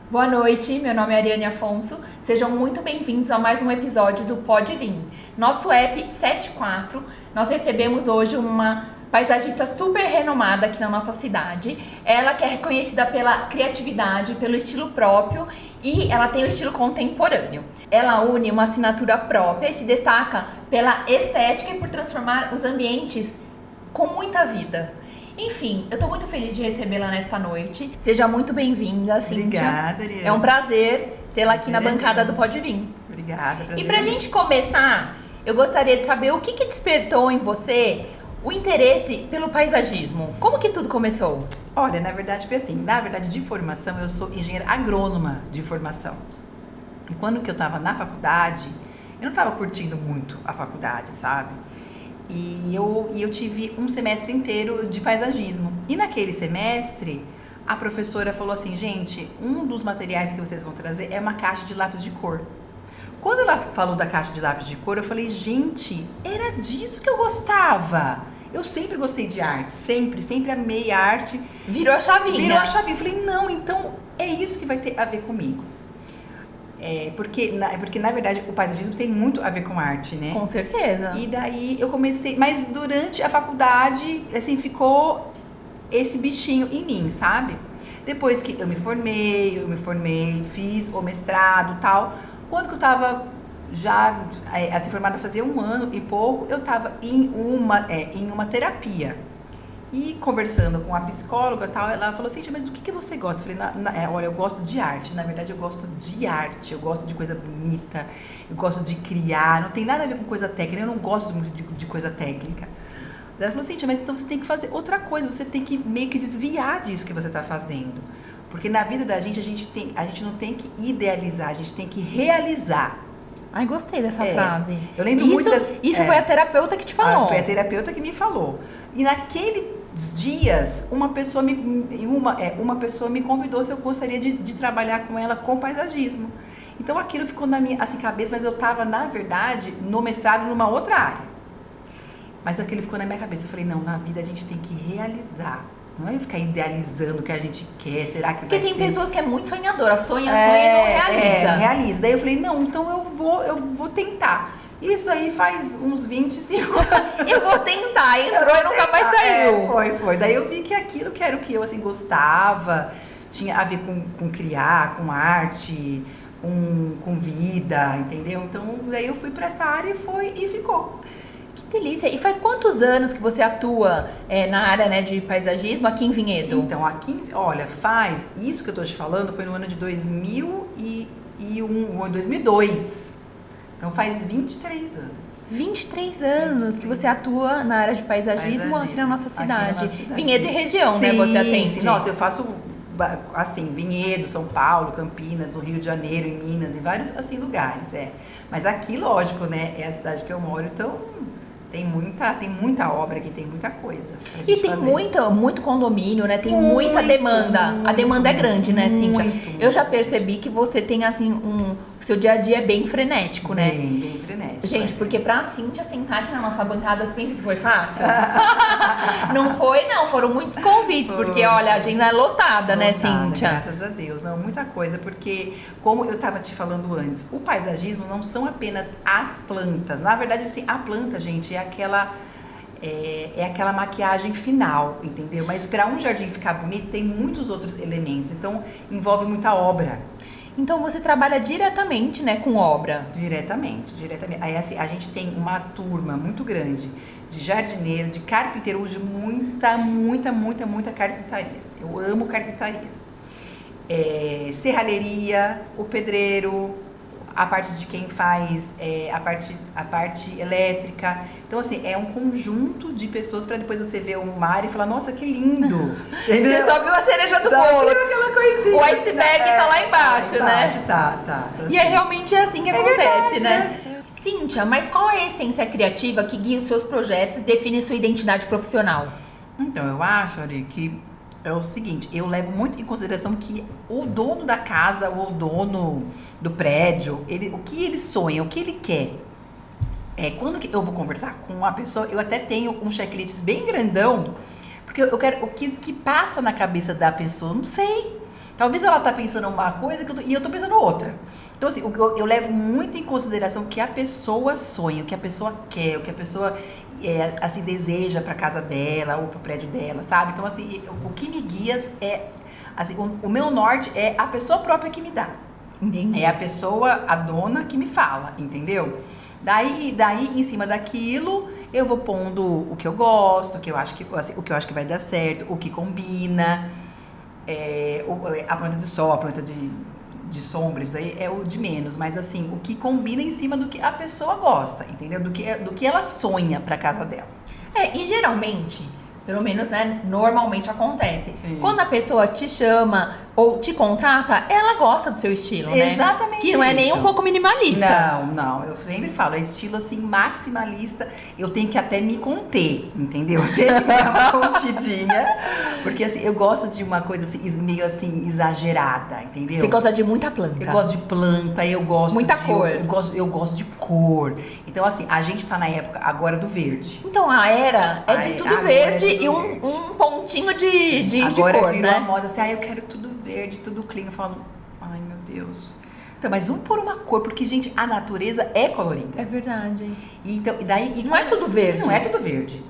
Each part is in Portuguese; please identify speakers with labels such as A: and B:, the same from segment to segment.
A: Boa noite, meu nome é Ariane Afonso. Sejam muito bem-vindos a mais um episódio do Pode Vir. Nosso app 74, nós recebemos hoje uma paisagista super renomada aqui na nossa cidade. Ela que é reconhecida pela criatividade, pelo estilo próprio e ela tem o estilo contemporâneo. Ela une uma assinatura própria e se destaca pela estética e por transformar os ambientes com muita vida. Enfim, eu tô muito feliz de recebê-la nesta noite. Seja muito bem-vinda, Cíntia.
B: Obrigada, Ariane.
A: É um prazer tê-la aqui na bancada do Pode Vir.
B: Obrigada, prazer.
A: E pra gente começar, eu gostaria de saber o que despertou em você o interesse pelo paisagismo. Como que tudo começou?
B: Olha, na verdade foi assim. Na verdade, de formação, eu sou engenheira agrônoma de formação. E quando que eu tava na faculdade, eu não tava curtindo muito a faculdade, sabe? E eu tive um semestre inteiro de paisagismo. E naquele semestre, a professora falou assim, gente, um dos materiais que vocês vão trazer é uma caixa de lápis de cor. Quando ela falou da caixa de lápis de cor, eu falei, gente, era disso que eu gostava. Eu sempre gostei de arte, sempre amei arte.
A: Virou a chavinha.
B: Virou a chavinha. Eu falei, não, então é isso que vai ter a ver comigo. Porque na verdade o paisagismo tem muito a ver com arte, né?
A: Com certeza.
B: E daí eu comecei, mas durante a faculdade, assim, ficou esse bichinho em mim, sabe? Depois que eu me formei, fiz o mestrado e tal. Quando que eu tava já, assim, formada fazia 1 ano e pouco, eu tava em uma terapia. E conversando com a psicóloga e tal, ela falou assim, mas do que você gosta? Eu falei, olha, eu gosto de arte. Na verdade, eu gosto de arte, eu gosto de coisa bonita, eu gosto de criar, não tem nada a ver com coisa técnica, eu não gosto muito de coisa técnica. Ela falou assim, mas então você tem que fazer outra coisa, você tem que meio que desviar disso que você está fazendo. Porque na vida da gente, a gente não tem que idealizar, a gente tem que realizar.
A: Ai, gostei dessa frase.
B: Eu lembro muito
A: Isso foi a terapeuta que te falou?
B: Foi a terapeuta que me falou. E naqueles dias, uma pessoa me convidou se eu gostaria de trabalhar com ela com paisagismo. Então aquilo ficou na minha cabeça, mas eu estava, na verdade, no mestrado numa outra área. Mas aquilo ficou na minha cabeça. Eu falei, não, na vida a gente tem que realizar. Não é ficar idealizando o que a gente quer, será que vai ser...
A: Porque tem pessoas que é muito sonhadora, sonha e não realiza.
B: Realiza. Daí eu falei, não, então eu vou tentar. Isso aí faz uns 25 anos.
A: Eu vou tentar, entrou e nunca mais saiu.
B: Foi. Daí eu vi que aquilo que era o que eu, assim, gostava, tinha a ver com criar, com arte, com vida, entendeu? Então, daí eu fui pra essa área e ficou.
A: Que delícia. E faz quantos anos que você atua na área, né, de paisagismo aqui em Vinhedo?
B: Então, faz... Isso que eu tô te falando foi no ano de 2002. Então, faz 23 anos.
A: 23 anos que você atua na área de paisagismo aqui na nossa cidade.
B: Cidade.
A: Vinhedo e região, né, você atende?
B: Sim. Nossa, eu faço, assim, Vinhedo, São Paulo, Campinas, no Rio de Janeiro, em Minas, em vários, assim, lugares, Mas aqui, lógico, né, é a cidade que eu moro, então... Tem muita obra aqui, tem muita coisa.
A: E tem muito condomínio, né? Tem muita demanda. A demanda é grande, né, Cíntia? Eu já percebi que você tem, assim, seu dia a dia é bem frenético, né?
B: Bem frenético.
A: Gente, porque pra Cíntia sentar aqui na nossa bancada, você pensa que foi fácil? Não foi, não. Foram muitos convites, porque, olha, a agenda é lotada, né, Cíntia?
B: Graças a Deus. Não, muita coisa, porque, como eu tava te falando antes, o paisagismo não são apenas as plantas. Na verdade, assim, a planta, gente, é aquela maquiagem final, entendeu? Mas para um jardim ficar bonito, tem muitos outros elementos. Então, envolve muita obra.
A: Então, você trabalha diretamente, né, com obra?
B: Diretamente. Aí, assim, a gente tem uma turma muito grande de jardineiro, de carpinteiro, hoje muita carpintaria. Eu amo carpintaria. Serralheria, o pedreiro, a parte de quem faz a parte elétrica. Então, assim, é um conjunto de pessoas para depois você ver o mar e falar, nossa, que lindo.
A: Você só viu a cereja do bolo.
B: Aquela coisinha.
A: O iceberg tá lá embaixo, né?
B: Tá.
A: Então, e é realmente assim que acontece,
B: verdade,
A: né? Cíntia, mas qual é a essência criativa que guia os seus projetos e define sua identidade profissional?
B: Então, eu acho, Ari, que é o seguinte, eu levo muito em consideração que o dono da casa ou o dono do prédio, o que ele sonha, o que ele quer. Quando eu vou conversar com uma pessoa, eu até tenho um checklist bem grandão, porque eu quero o que passa na cabeça da pessoa, não sei. Talvez ela tá pensando uma coisa e eu tô pensando outra. Então, assim, eu levo muito em consideração o que a pessoa sonha, o que a pessoa quer, o que a pessoa assim, deseja pra casa dela ou pro prédio dela, sabe? Então, assim, o que me guia é... Assim, o meu norte é a pessoa própria que me dá.
A: Entendi.
B: É a pessoa, a dona que me fala, entendeu? Daí em cima daquilo, eu vou pondo o que eu gosto, o que eu acho que vai dar certo, o que combina. A planta de sol, a planta de sombra, isso aí é o de menos. Mas assim, o que combina em cima do que a pessoa gosta, entendeu? Do que ela sonha pra casa dela.
A: E geralmente, pelo menos, né, normalmente acontece.
B: Sim.
A: Quando a pessoa te chama ou te contrata, ela gosta do seu estilo, né?
B: Exatamente.
A: Que não é nem um pouco minimalista.
B: Não, eu sempre falo, é estilo assim, maximalista. Eu tenho que até me conter, entendeu? Eu tenho que dar uma contidinha. Porque assim, eu gosto de uma coisa assim, meio assim, exagerada, entendeu?
A: Você gosta de muita planta.
B: Eu gosto de planta, eu gosto
A: muita
B: de...
A: cor.
B: Eu gosto de cor. Então assim, a gente tá na época agora do verde.
A: Então a era é de tudo verde e um pontinho de
B: agora
A: cor,
B: virou
A: né?
B: a moda assim, eu quero tudo verde, tudo clean. Eu falo, ai meu Deus. Então, mas vamos pôr uma cor, porque, gente, a natureza é colorida.
A: É verdade.
B: Não
A: é tudo verde.
B: Não é tudo verde.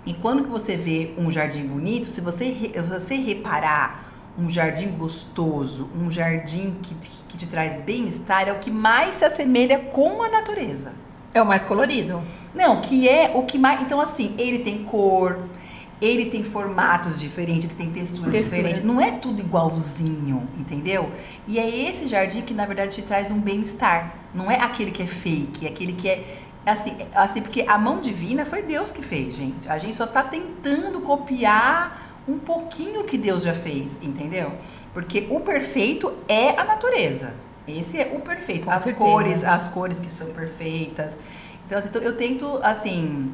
B: E quando que você vê um jardim bonito, se você reparar um jardim gostoso, um jardim que te traz bem-estar, é o que mais se assemelha com a natureza.
A: É o mais colorido.
B: Não, que é o que mais... Então, assim, ele tem cor, ele tem formatos diferentes, ele tem textura diferente. Não é tudo igualzinho, entendeu? E é esse jardim que, na verdade, te traz um bem-estar. Não é aquele que é fake, é aquele que é... Assim, porque a mão divina foi Deus que fez, gente. A gente só tá tentando copiar um pouquinho o que Deus já fez, entendeu? Porque o perfeito é a natureza. Esse é o perfeito. As cores que são perfeitas. Então, assim,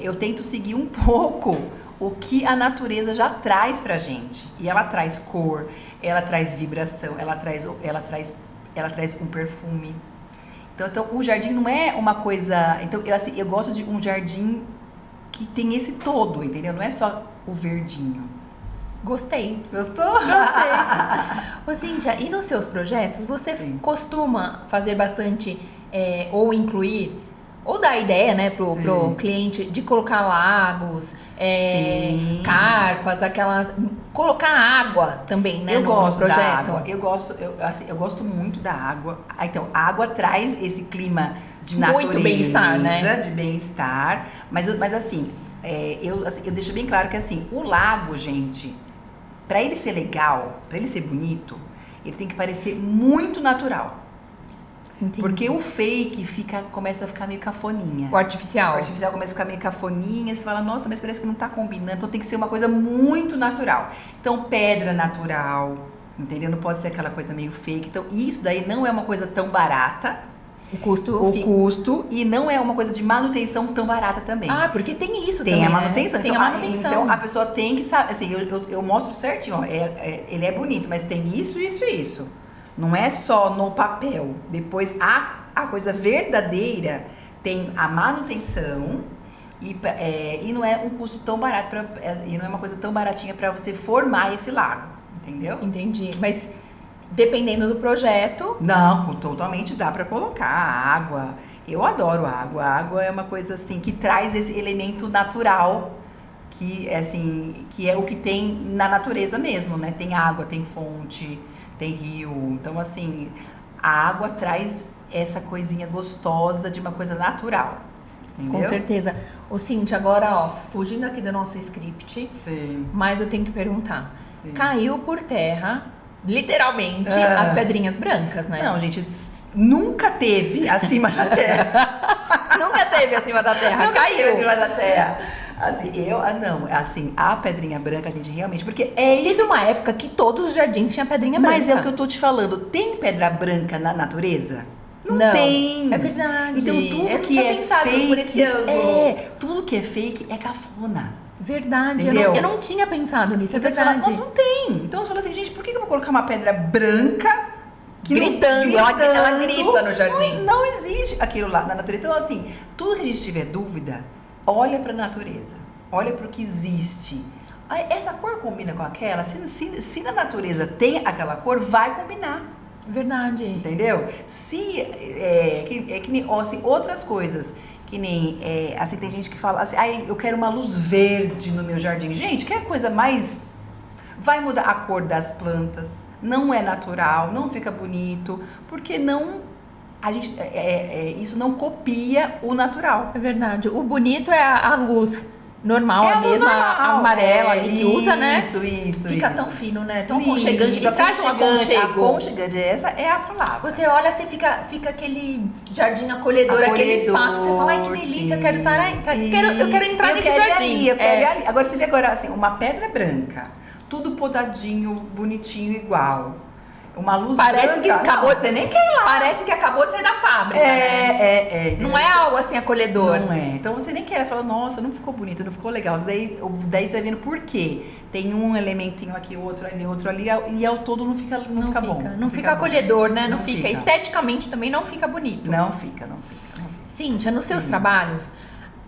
B: eu tento seguir um pouco o que a natureza já traz pra gente. E ela traz cor, ela traz vibração, ela traz um perfume. Então, o jardim não é uma coisa... Então, eu gosto de um jardim que tem esse todo, entendeu? Não é só o verdinho.
A: Gostei.
B: Gostou?
A: Gostei. Ô, Cíntia, e nos seus projetos, você costuma fazer bastante ou incluir, ou dar ideia, né, pro cliente de colocar lagos, carpas, colocar água também, né, no projeto?
B: Da água. Eu gosto muito da água. Então, a água traz esse clima de natureza,
A: muito bem-estar, né?
B: De bem-estar. Mas assim, eu deixo bem claro que assim, o lago, gente, pra ele ser legal, pra ele ser bonito, ele tem que parecer muito natural.
A: Entendi.
B: Porque o fake começa a ficar meio cafoninha.
A: O artificial.
B: O artificial começa a ficar meio cafoninha. Você fala, nossa, mas parece que não tá combinando. Então tem que ser uma coisa muito natural. Então, pedra natural, entendeu? Não pode ser aquela coisa meio fake. Então, isso daí não é uma coisa tão barata.
A: O custo.
B: E não é uma coisa de manutenção tão barata também.
A: Ah, porque tem isso também,
B: tem a manutenção.
A: Né?
B: Então,
A: tem a manutenção.
B: Então, a pessoa tem que saber. Assim, eu mostro certinho, ó. Ele é bonito, mas tem isso, isso e isso. Não é só no papel. Depois, a coisa verdadeira tem a manutenção e não é um custo tão barato e não é uma coisa tão baratinha para você formar esse lago, entendeu?
A: Entendi. Mas dependendo do projeto...
B: Não, totalmente dá para colocar água. Eu adoro água. A água é uma coisa assim que traz esse elemento natural que é o que tem na natureza mesmo, né? Tem água, tem fonte, tem rio. Então, assim, a água traz essa coisinha gostosa de uma coisa natural. Entendeu?
A: Com certeza. Ô, Cíntia, agora, ó, fugindo aqui do nosso script,
B: Sim.
A: mas eu tenho que perguntar.
B: Sim.
A: Caiu por terra, literalmente, as pedrinhas brancas, né?
B: Não, gente, nunca teve acima da terra.
A: Nunca teve acima da terra,
B: nunca
A: caiu.
B: Teve acima da terra. A pedrinha branca, a gente realmente, porque é isso.
A: Teve uma época que todos os jardins tinham pedrinha branca.
B: Mas é o que eu tô te falando, tem pedra branca na natureza? Não tem.
A: É verdade.
B: Então tudo
A: eu
B: que é fake,
A: por esse ângulo.
B: Tudo que é fake é cafona.
A: Verdade,
B: entendeu?
A: Eu não tinha pensado nisso,
B: então,
A: é verdade.
B: Mas não tem. Então você fala assim, gente, por que eu vou colocar uma pedra branca
A: gritando, ela grita no jardim.
B: Não existe aquilo lá na natureza. Então, assim, tudo que a gente tiver dúvida, olha pra natureza. Olha pro que existe. essa cor combina com aquela, se na natureza tem aquela cor, vai combinar.
A: Verdade.
B: Entendeu? Se que nem assim, outras coisas, que nem assim, tem gente que fala assim, eu quero uma luz verde no meu jardim. Gente, que é a coisa mais vai mudar a cor das plantas, não é natural, não fica bonito, porque não a gente isso não copia o natural.
A: É verdade. O bonito é a luz normal, a mesma amarela ali que usa, né?
B: Isso.
A: Fica tão fino, né? Tão aconchegante. E traz um aconchego.
B: Aconchegante, essa é a palavra.
A: Você olha, você fica aquele jardim acolhedor, aquele espaço que você fala, ai, que delícia, eu quero estar aí, eu quero entrar nesse jardim.
B: Eu quero ir ali. Agora você vê agora assim, uma pedra branca, tudo podadinho, bonitinho, igual. Uma luz
A: parece
B: branca,
A: que acabou,
B: você nem quer ir lá.
A: Parece que acabou de sair da fábrica, né? Não é algo assim acolhedor.
B: Não é. Então você nem quer, você fala, nossa, não ficou bonito, não ficou legal. Daí você vai vendo por quê. Tem um elementinho aqui, outro ali, e ao todo não fica bom.
A: Não fica acolhedor, né? Não
B: fica.
A: Esteticamente também não fica bonito.
B: Não fica.
A: Cíntia, nos seus trabalhos,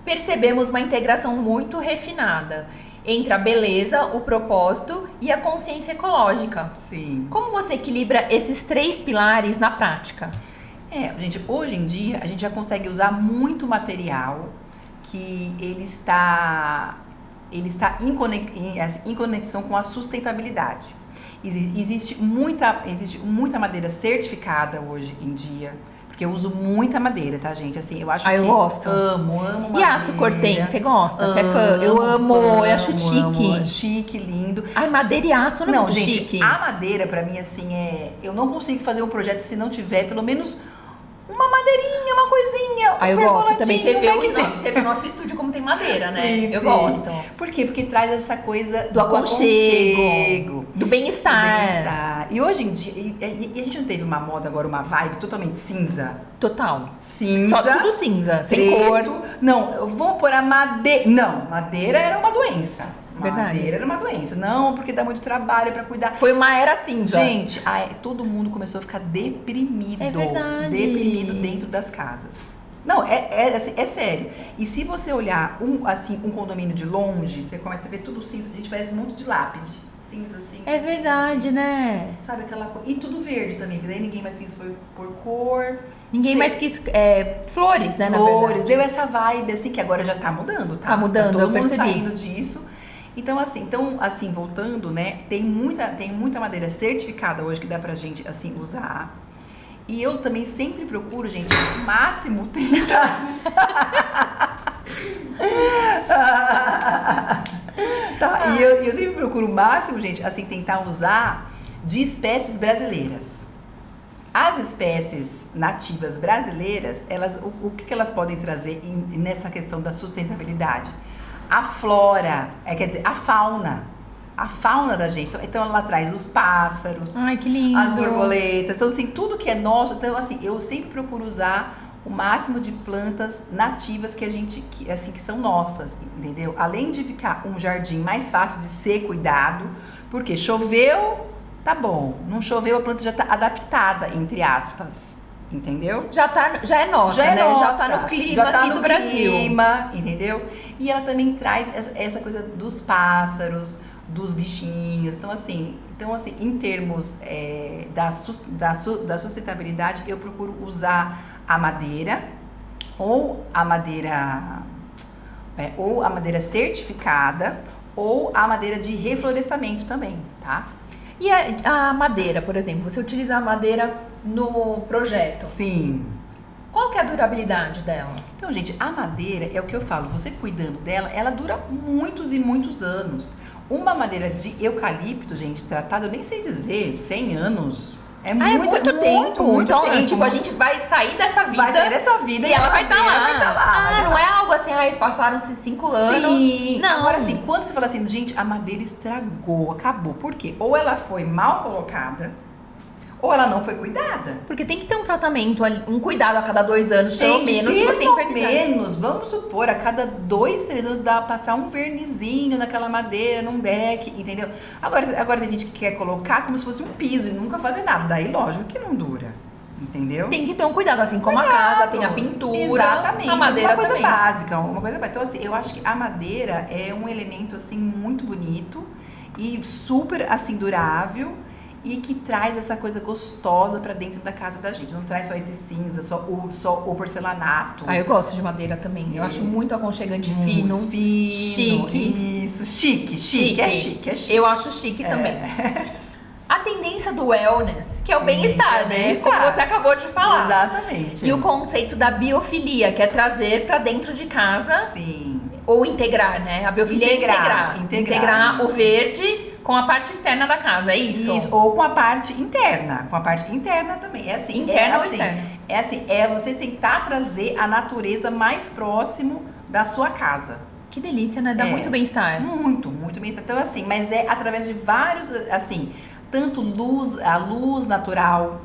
A: percebemos uma integração muito refinada entre a beleza, o propósito e a consciência ecológica.
B: Sim.
A: Como você equilibra esses 3 pilares na prática?
B: Gente, hoje em dia a gente já consegue usar muito material que ele está em conexão com a sustentabilidade. Existe muita madeira certificada hoje em dia. Porque eu uso muita madeira, tá, gente? Assim, eu acho
A: eu gosto.
B: Amo madeira.
A: E aço cortem, você gosta? Você é fã? Eu amo, eu acho chique.
B: Amo, chique, lindo.
A: Ai, madeira e aço não é muito
B: gente,
A: chique.
B: A madeira, pra mim, assim, eu não consigo fazer um projeto se não tiver pelo menos uma madeirinha, uma coisinha,
A: eu gosto também. Você vê
B: o
A: nosso estúdio como tem madeira, né?
B: Sim,
A: eu gosto.
B: Por quê? Porque traz essa coisa
A: do aconchego, do bem-estar.
B: E hoje em dia, e a gente não teve uma moda agora, uma vibe totalmente cinza?
A: Total.
B: Cinza.
A: Só tudo cinza,
B: preto,
A: sem cor.
B: Não, vamos pôr a madeira. Não, madeira era uma doença.
A: Verdade.
B: Madeira era uma doença. Não, porque dá muito trabalho pra cuidar.
A: Foi uma era cinza.
B: Gente, todo mundo começou a ficar deprimido.
A: É verdade.
B: Deprimido dentro das casas. Não, é sério. E se você olhar um condomínio de longe, você começa a ver tudo cinza. A gente parece um monte de lápide. Cinza.
A: É verdade, né?
B: Sabe aquela cor? E tudo verde também, porque daí ninguém mais quis por cor.
A: Ninguém mais quis flores, né?
B: Flores, deu essa vibe, assim, que agora já tá mudando, tá?
A: Tá mudando,
B: todo mundo
A: percebi.
B: saindo disso. Então, assim, voltando, né? Tem muita madeira certificada hoje que dá pra gente, assim, usar. E eu também sempre procuro, gente, o máximo tentar. Tá, e eu sempre procuro o máximo, gente, assim, tentar usar de espécies brasileiras. As espécies nativas brasileiras, o que elas podem trazer nessa questão da sustentabilidade? A flora, quer dizer, a fauna da gente. Então ela traz os pássaros,
A: ai, que lindo,
B: as borboletas, então assim, tudo que é nosso. Então assim, eu sempre procuro usar o máximo de plantas nativas que são nossas, entendeu? Além de ficar um jardim mais fácil de ser cuidado, porque choveu, tá bom. Não choveu, a planta já tá adaptada, entre aspas. Entendeu?
A: Já é nossa, né?
B: Nossa,
A: já tá no clima aqui do Brasil.
B: Entendeu? E ela também traz essa coisa dos pássaros, dos bichinhos. Então, assim, em termos da sustentabilidade, eu procuro usar a madeira ou a madeira certificada ou a madeira de reflorestamento também, tá?
A: E a madeira, por exemplo, você utiliza a madeira no projeto.
B: Sim.
A: Qual que é a durabilidade dela?
B: Então, gente, a madeira é o que eu falo, você cuidando dela, ela dura muitos e muitos anos. Uma madeira de eucalipto, gente, tratada, eu nem sei dizer, 100 anos. É muito tempo.
A: Então,
B: tempo.
A: Tipo, a gente vai sair dessa vida.
B: Vai sair dessa vida
A: e ela vai estar lá.
B: Vai tá lá.
A: Não é algo assim, passaram-se 5 anos.
B: Sim.
A: Não.
B: Agora, assim, quando você fala assim, gente, a madeira estragou, acabou. Por quê? Ou ela foi mal colocada, ou ela não foi cuidada.
A: Porque tem que ter um tratamento, um cuidado a cada 2 anos,
B: gente,
A: pelo menos, se você infernizar.
B: Pelo menos, vamos supor, a cada 2, 3 anos dá pra passar um vernizinho naquela madeira, num deck, entendeu? Agora tem gente que quer colocar como se fosse um piso e nunca fazer nada. Daí, lógico que não dura. entendeu?
A: Tem que ter um cuidado, assim como a casa tem a pintura,
B: exatamente,
A: a madeira
B: uma coisa
A: também.
B: básica, uma coisa básica. Então, assim, eu acho que a madeira é um elemento, assim, muito bonito e super, assim, durável e que traz essa coisa gostosa pra dentro da casa da gente. Não traz só esse cinza, só o porcelanato.
A: Ah, eu gosto de madeira também. Eu acho muito aconchegante, fino, chique.
B: Isso, chique. É chique.
A: Eu acho chique também. A tendência do wellness, que é o bem-estar, né?
B: bem-estar.
A: Como você acabou de falar.
B: Exatamente.
A: E o conceito da biofilia, que é trazer pra dentro de casa
B: Sim.
A: ou integrar, né? A biofilia
B: Integrar,
A: é integrar o
B: isso.
A: verde com a parte externa da casa, é isso?
B: Isso, ou com a parte interna. Com a parte interna também. É assim.
A: Interna ou externa?
B: É assim, é você tentar trazer a natureza mais próximo da sua casa.
A: Que delícia, né? Dá muito bem-estar.
B: Muito bem-estar. Então, assim, mas é através de vários, assim, tanto a luz natural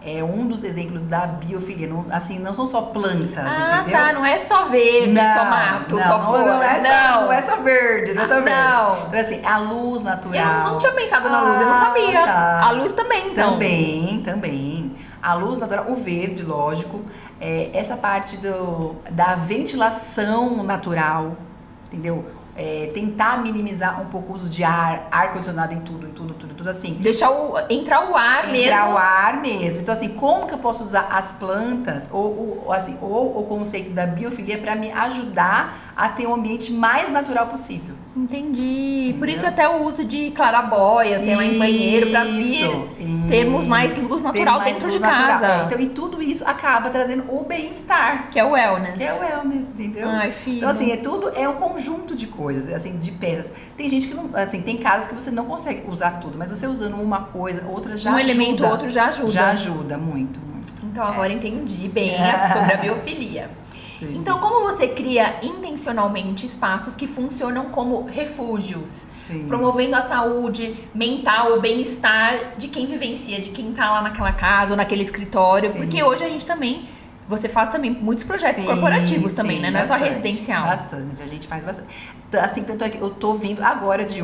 B: é um dos exemplos da biofilia. Não, assim, não são só plantas, entendeu?
A: Tá, não é só verde, só mato, só flor.
B: Não é só verde, não é só verde.
A: Não.
B: Então, assim, a luz natural.
A: Eu não tinha pensado na luz, eu não sabia.
B: Tá.
A: A luz também, então.
B: Também. A luz natural, o verde, lógico. Essa parte da ventilação natural, entendeu? Tentar minimizar um pouco o uso de ar-condicionado em tudo assim.
A: Deixar entrar o ar mesmo.
B: Entrar o ar mesmo. Então, assim, como que eu posso usar as plantas ou o conceito da biofilia para me ajudar a ter um ambiente mais natural possível?
A: Entendi. Por isso até o uso de clarabóia, sei lá, em banheiro, pra termos mais luz natural dentro de casa.
B: Então, e tudo isso acaba trazendo o bem-estar.
A: Que é o wellness.
B: Entendeu?
A: Ai, filho.
B: Então, assim, é um conjunto de coisas, assim, de peças. Tem gente que não, assim, tem casas que você não consegue usar tudo, mas você usando uma coisa, outra já ajuda.
A: elemento, outro já ajuda.
B: Já ajuda muito.
A: Então, agora entendi bem sobre a biofilia.
B: Sim.
A: Então, como você cria intencionalmente espaços que funcionam como refúgios,
B: Sim.
A: promovendo a saúde mental, o bem-estar de quem vivencia, de quem tá lá naquela casa ou naquele escritório?
B: Sim.
A: Porque hoje a gente também, você faz também muitos projetos corporativos também, né? Não é só residencial.
B: Bastante, a gente faz bastante. Assim, tanto é que eu tô vindo agora de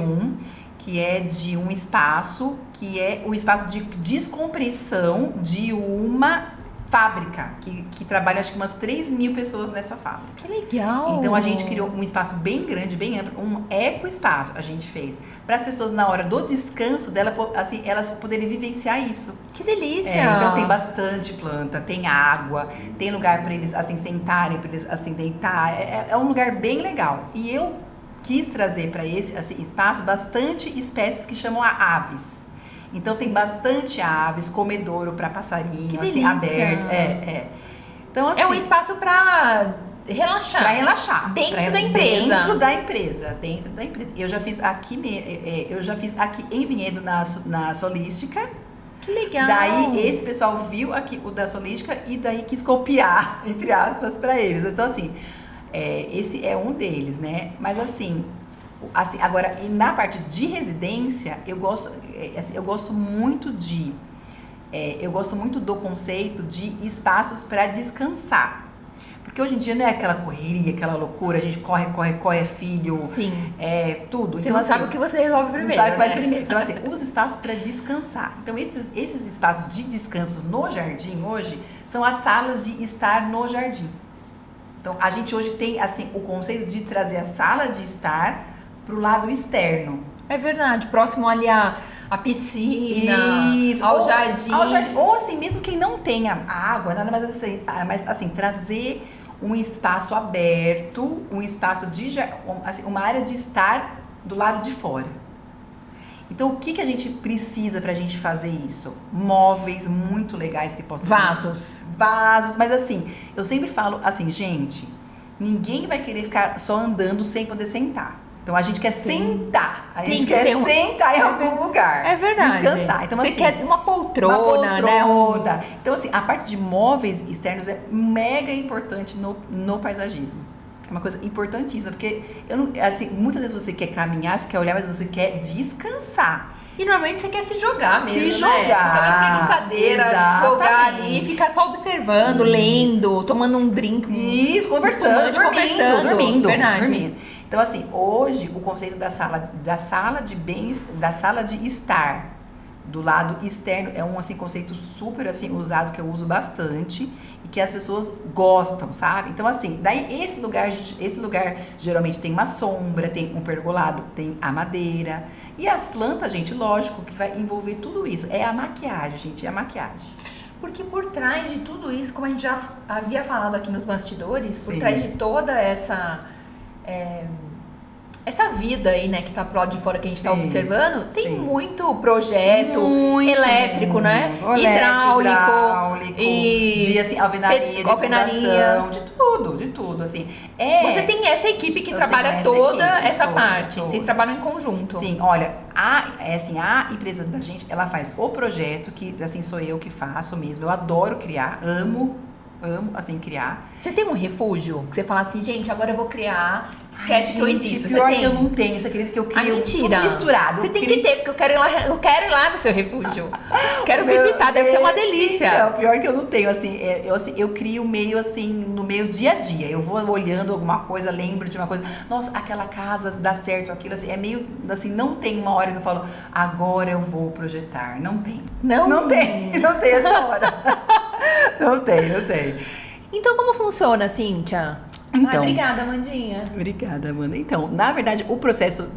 B: que é de um espaço, que é o espaço de descompressão de uma fábrica, que trabalha acho que umas 3.000 pessoas nessa fábrica.
A: Que legal!
B: Então a gente criou um espaço bem grande, bem amplo, um ecoespaço a gente fez, para as pessoas na hora do descanso dela, assim, elas poderem vivenciar isso.
A: Que delícia!
B: Então tem bastante planta, tem água, tem lugar para eles assim sentarem, para eles assim deitar. É um lugar bem legal. E eu quis trazer para esse espaço bastante espécies que chamam a aves. Então tem bastante aves, comedouro para passarinho, assim, aberto. Então, assim,
A: é um espaço para relaxar.
B: Para relaxar.
A: Dentro da empresa.
B: Dentro da empresa. Eu já fiz aqui em Vinhedo, na Solística.
A: Que legal.
B: Daí esse pessoal viu aqui o da Solística e daí quis copiar, entre aspas, para eles. Então, assim, esse é um deles, né? Mas assim, agora, e na parte de residência, eu gosto muito do conceito de espaços para descansar. Porque hoje em dia não é aquela correria, aquela loucura, a gente corre, filho.
A: Sim.
B: Tudo.
A: Você
B: então,
A: não sabe o que você resolve primeiro.
B: Não sabe o que faz
A: né?
B: primeiro. Então, assim, os espaços para descansar. Então, esses espaços de descanso no jardim hoje são as salas de estar no jardim. Então, a gente hoje tem, assim, o conceito de trazer a sala de estar pro lado externo.
A: É verdade, próximo ali à piscina,
B: Isso,
A: ao jardim.
B: Ou assim, mesmo quem não tenha água, nada mais assim, mas assim, trazer um espaço aberto, um espaço assim, uma área de estar do lado de fora. Então, o que a gente precisa pra gente fazer isso? Móveis muito legais que possam... Vasos, mas assim, eu sempre falo assim, gente, ninguém vai querer ficar só andando sem poder sentar. Então, a gente quer sentar. A gente quer sentar em algum lugar.
A: É verdade.
B: Descansar. Então,
A: você
B: assim,
A: quer uma poltrona, né?
B: Então, assim, a parte de móveis externos é mega importante no paisagismo. É uma coisa importantíssima, porque muitas vezes você quer caminhar, você quer olhar, mas você quer descansar.
A: E normalmente você quer se jogar mesmo,
B: Se jogar.
A: Ficar uma espreguiçadeira, jogar ali, ficar só observando, lendo, tomando um drink.
B: Isso, conversando, dormindo.
A: Verdade.
B: Dormindo. Então, assim, hoje, o conceito da sala de estar do lado externo é um assim conceito super assim usado, que eu uso bastante e que as pessoas gostam, sabe? Então assim, daí esse lugar geralmente tem uma sombra, tem um pergolado, tem a madeira e as plantas, gente, lógico que vai envolver tudo isso. É a maquiagem, gente, é a maquiagem.
A: Porque por trás de tudo isso, como a gente já havia falado aqui nos bastidores, por
B: Sim.
A: trás de toda essa vida aí, né, que tá pro lado de fora que a gente tá
B: Sim,
A: observando, tem
B: sim.
A: muito projeto elétrico, né? Hidráulico.
B: De assim, alvenaria, de fundação, de tudo, assim.
A: Você tem essa equipe que
B: Eu
A: trabalha
B: tenho essa
A: toda
B: equipe,
A: essa
B: toda,
A: parte.
B: toda.
A: Vocês trabalham em conjunto.
B: Sim, olha, a empresa da gente, ela faz o projeto, que assim, sou eu que faço mesmo. Eu adoro criar, amo, assim, criar.
A: Você tem um refúgio? Que você fala assim, gente, agora eu vou criar, esquece que eu existo.
B: Pior
A: Você
B: que eu
A: tem?
B: não tenho, você acredita que eu crio
A: Mentira.
B: tudo misturado?
A: Você tem que ter, porque eu quero ir lá no seu refúgio. Quero visitar, deve ser uma delícia.
B: Então, pior que eu não tenho, assim, eu crio meio assim, no meio dia a dia. Eu vou olhando alguma coisa, lembro de uma coisa. Nossa, aquela casa dá certo, aquilo assim, é meio, assim, não tem uma hora que eu falo, agora eu vou projetar. Não tem. Não tem essa hora. Não tem.
A: Então, como funciona, Cíntia?
B: Então,
A: obrigada, Amandinha.
B: Obrigada, Amanda. Então, na verdade, o processo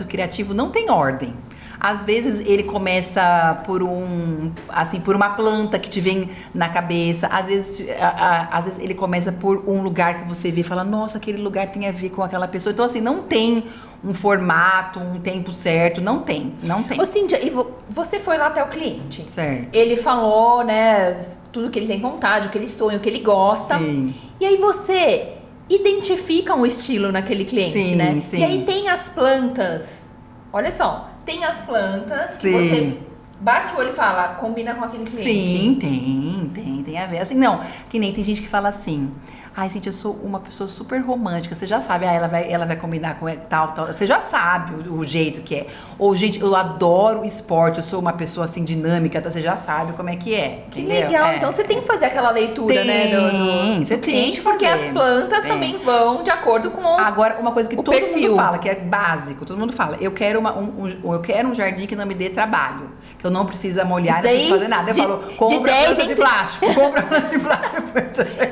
B: criativo não tem ordem. Às vezes ele começa por uma planta que te vem na cabeça. Às vezes ele começa por um lugar que você vê e fala, nossa, aquele lugar tem a ver com aquela pessoa. Então, assim, não tem um formato, um tempo certo. Não tem.
A: Ô, Cíntia, e você foi lá até o cliente.
B: Certo.
A: Ele falou, né, tudo que ele tem vontade, o que ele sonha, o que ele gosta.
B: Sim.
A: E aí você identifica um estilo naquele cliente,
B: Sim,
A: né?
B: sim.
A: E aí tem as plantas. Olha só, tem as plantas que
B: Sim.
A: você bate o olho e fala, combina com aquele cliente.
B: Sim, tem a ver. Assim, não, que nem tem gente que fala assim, ai, Cintia, eu sou uma pessoa super romântica, você já sabe, ela vai combinar com tal, você já sabe o jeito que é. Ou, gente, eu adoro esporte, eu sou uma pessoa, assim, dinâmica, tá? Você já sabe como é que é,
A: Que
B: entendeu?
A: legal, então você tem que fazer aquela leitura, né, do
B: Você tem
A: cliente,
B: que fazer.
A: porque as plantas também vão de acordo com
B: Agora, uma coisa que
A: o
B: todo
A: perfil.
B: mundo fala, que é básico, todo mundo fala, eu quero um jardim que não me dê trabalho, que eu não precisa molhar, não preciso fazer nada. Eu falo, compra planta de plástico, compra planta de plástico.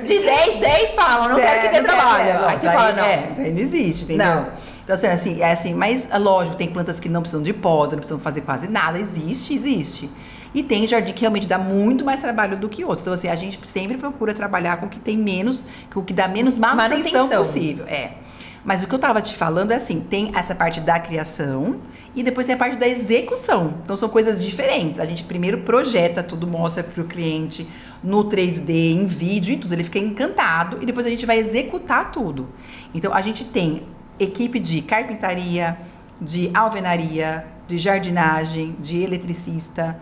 A: De 10 falam, não quero que dê trabalho. Aí você fala, não.
B: Daí não existe, entendeu?
A: Não.
B: Então, assim, mas lógico, tem plantas que não precisam de poda, não precisam fazer quase nada, existe. E tem jardim que realmente dá muito mais trabalho do que outro. Então, assim, a gente sempre procura trabalhar com o que tem menos, com o que dá menos manutenção possível. Mas o que eu tava te falando é assim, tem essa parte da criação e depois tem a parte da execução. Então são coisas diferentes. A gente primeiro projeta tudo, mostra pro cliente no 3D, em vídeo e tudo. Ele fica encantado e depois a gente vai executar tudo. Então a gente tem equipe de carpintaria, de alvenaria, de jardinagem, de eletricista,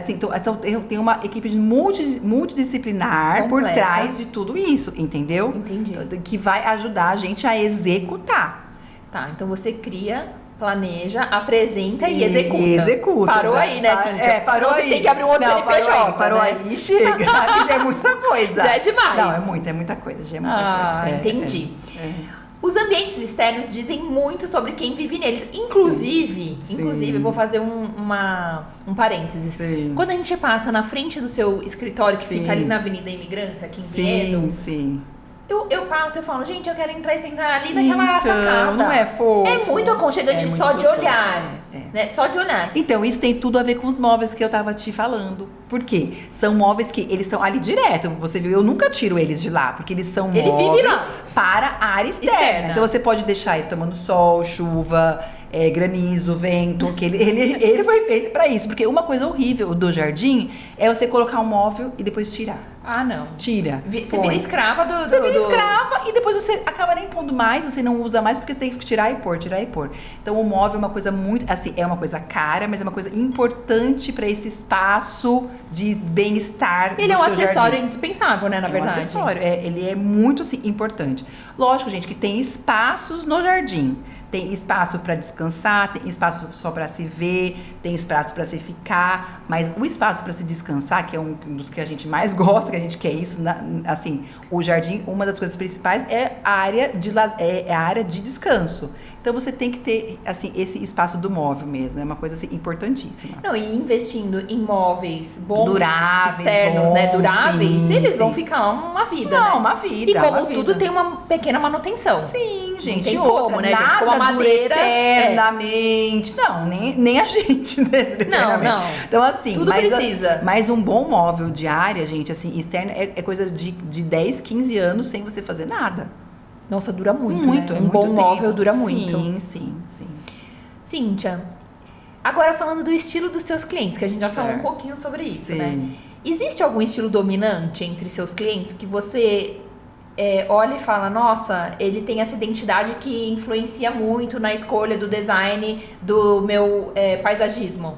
B: então tem uma equipe multidisciplinar
A: Completa.
B: por trás de tudo isso, entendeu?
A: Entendi.
B: Que vai ajudar a gente a executar.
A: Tá, então você cria, planeja, apresenta e executa.
B: Executa.
A: Parou aí, né, Cíntia?
B: Parou
A: Senão
B: aí.
A: Você tem que abrir um outro CNPJ,
B: Parou
A: né?
B: aí, chega. Aqui já é muita coisa.
A: Já é demais.
B: Não, é muita coisa, já é muita coisa.
A: Entendi. Os ambientes externos dizem muito sobre quem vive neles. Inclusive, eu vou fazer um parênteses.
B: Sim.
A: Quando a gente passa na frente do seu escritório, que fica ali na Avenida Imigrantes, aqui em Vinhedo,
B: Sim.
A: eu passo, eu falo, gente, eu quero entrar e sentar ali naquela
B: Então,
A: sacada.
B: não é fofo.
A: É muito aconchegante
B: muito
A: só de
B: gostoso.
A: olhar. Né? Só de olhar.
B: Então, isso tem tudo a ver com os móveis que eu tava te falando. Por quê? São móveis que eles estão ali direto. Você viu, eu nunca tiro eles de lá, porque eles são
A: Ele
B: móveis
A: vive lá.
B: para a área externa. Então, você pode deixar ele tomando sol, chuva, granizo, vento, que ele foi feito para isso. Porque uma coisa horrível do jardim é você colocar um móvel e depois tirar.
A: Ah, não.
B: Tira.
A: Você vira escrava do...
B: Você vira escrava e depois você acaba nem pondo mais, você não usa mais, porque você tem que tirar e pôr. Então, o móvel é uma coisa muito, assim, é uma coisa cara, mas é uma coisa importante para esse espaço de bem-estar.
A: Ele é um acessório
B: jardim.
A: indispensável, né, na verdade.
B: Um acessório, ele é muito, assim, importante. Lógico, gente, que tem espaços no jardim. Tem espaço para descansar, tem espaço só para se ver, tem espaço para se ficar, mas o espaço para se descansar, que é um dos que a gente mais gosta, que a gente quer isso, assim, o jardim, uma das coisas principais é a área a área de descanso. Então você tem que ter, assim, esse espaço do móvel mesmo, é uma coisa assim, importantíssima.
A: Não, e investindo em móveis bons,
B: duráveis,
A: externos, né, duráveis,
B: sim,
A: eles
B: sim.
A: vão ficar uma vida,
B: Não,
A: né?
B: uma vida.
A: E como
B: uma
A: tudo
B: vida.
A: tem uma pequena manutenção.
B: Sim, gente.
A: Não tem
B: e outra,
A: como, né,
B: nada
A: gente? Como a madeira.
B: dura eternamente. Não, nem a gente, né? Dura eternamente.
A: Não.
B: Então, assim,
A: Tudo precisa.
B: Mas um bom móvel de área, gente, assim, externo, é coisa de 10, 15 anos sem você fazer nada.
A: Nossa, dura muito,
B: Muito,
A: né?
B: é
A: Um
B: muito
A: bom
B: tempo.
A: móvel dura muito.
B: Sim.
A: Cíntia, agora falando do estilo dos seus clientes, que a gente já falou um
B: Certo.
A: pouquinho sobre isso,
B: Sim.
A: né? Existe algum estilo dominante entre seus clientes que você olha e fala, nossa, ele tem essa identidade que influencia muito na escolha do design do meu paisagismo?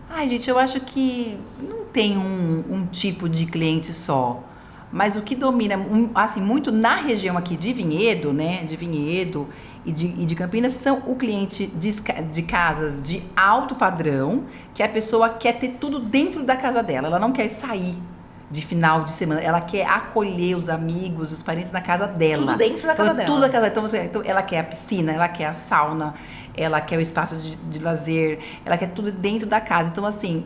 B: Ai, gente, eu acho que não tem um tipo de cliente só. Mas o que domina, assim, muito na região aqui de Vinhedo, né? De Vinhedo e de Campinas, são o cliente de casas de alto padrão, que a pessoa quer ter tudo dentro da casa dela. Ela não quer sair de final de semana. Ela quer acolher os amigos, os parentes na casa dela.
A: Tudo dentro da casa dela.
B: Tudo da casa dela. Então, ela quer a piscina, ela quer a sauna, ela quer o espaço de lazer, ela quer tudo dentro da casa. Então, assim,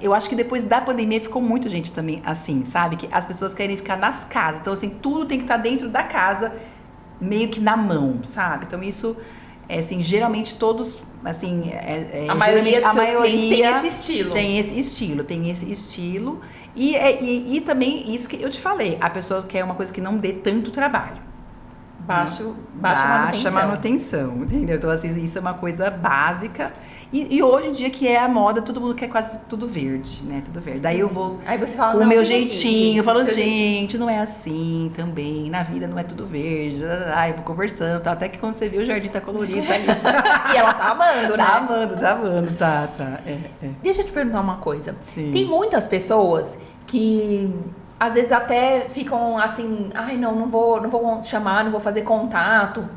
B: eu acho que depois da pandemia ficou muito gente também assim, sabe? Que as pessoas querem ficar nas casas. Então, assim, tudo tem que estar dentro da casa, meio que na mão, sabe? Então, isso, assim, geralmente todos, assim...
A: A maioria dos seus clientes tem esse estilo.
B: Tem esse estilo. E também, isso que eu te falei, a pessoa quer uma coisa que não dê tanto trabalho. Baixa manutenção, entendeu? Então, assim, isso é uma coisa básica. E hoje em dia, que é a moda, todo mundo quer quase tudo verde, né? Tudo verde. Daí eu vou
A: Aí você fala,
B: com o
A: não,
B: meu
A: tem
B: jeitinho, eu falo,
A: seu
B: gente, não é assim também. Na vida não é tudo verde. Eu vou conversando, tá? Até que quando você vê o jardim tá colorido, tá ali.
A: E ela tá amando, né?
B: Tá amando, tá.
A: Deixa eu te perguntar uma coisa.
B: Sim.
A: Tem muitas pessoas que às vezes até ficam assim, ai não vou chamar, não vou fazer contato,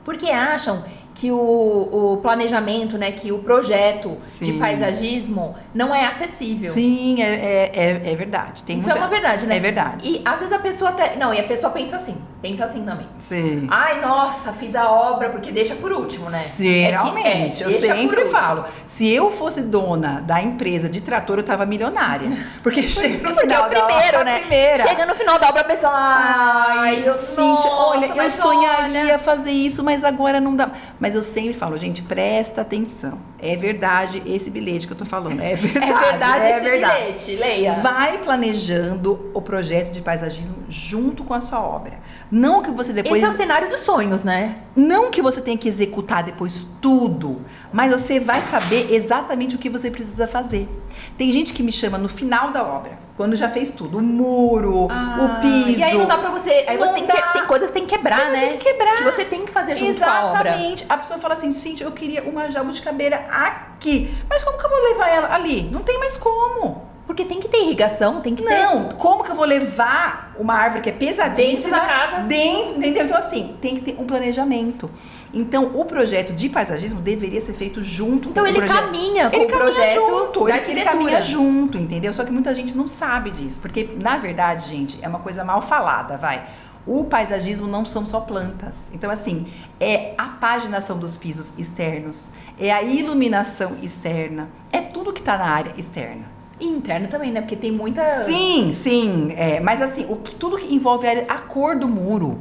A: porque acham que o planejamento, né, que o projeto
B: Sim.
A: de paisagismo não é acessível.
B: Sim, é verdade.
A: Isso é uma verdade, né?
B: É verdade.
A: E às vezes a pessoa até... Não, e a pessoa pensa assim também.
B: Sim.
A: Ai, nossa, fiz a obra, porque deixa por último, né?
B: Geralmente, eu
A: deixa
B: sempre
A: por último.
B: falo, se eu fosse dona da empresa de trator, eu tava milionária. Porque chega no final
A: é o primeiro,
B: da
A: né?
B: primeira.
A: Chega no final da obra, a pessoa... Ai,
B: Cíntia, olha, eu
A: mas
B: sonharia
A: olha.
B: fazer isso, mas agora não dá. Mas eu sempre falo, gente, presta atenção. É verdade esse bilhete que eu tô falando. É verdade.
A: É verdade esse bilhete, leia.
B: Vai planejando o projeto de paisagismo junto com a sua obra. Não que você depois...
A: Esse é o cenário dos sonhos, né?
B: Não que você tenha que executar depois tudo, mas você vai saber exatamente o que você precisa fazer. Tem gente que me chama no final da obra, quando já fez tudo, o muro, o piso.
A: E aí não dá pra você... Aí você tem coisa que tem que quebrar,
B: você
A: né?
B: Tem que quebrar.
A: Que você tem que fazer junto com a obra.
B: Exatamente. A pessoa fala assim, gente, eu queria uma jabuticabeira aqui. Mas como que eu vou levar ela ali? Não tem mais como.
A: Porque tem que ter irrigação, tem que ter...
B: Não, como que eu vou levar uma árvore que é pesadíssima...
A: Dentro da casa.
B: Dentro, entendeu? Então, assim, tem que ter um planejamento. Então, o projeto de paisagismo deveria ser feito junto com o projeto.
A: Então, ele caminha com o projeto
B: junto,
A: da
B: ele
A: arquitetura.
B: caminha junto, entendeu? Só que muita gente não sabe disso. Porque, na verdade, gente, é uma coisa mal falada, vai. O paisagismo não são só plantas. Então, assim, é a paginação dos pisos externos, é a iluminação externa, é tudo que tá na área externa.
A: E interno também, né? Porque tem muita...
B: Sim. Mas assim, tudo que envolve a cor do muro,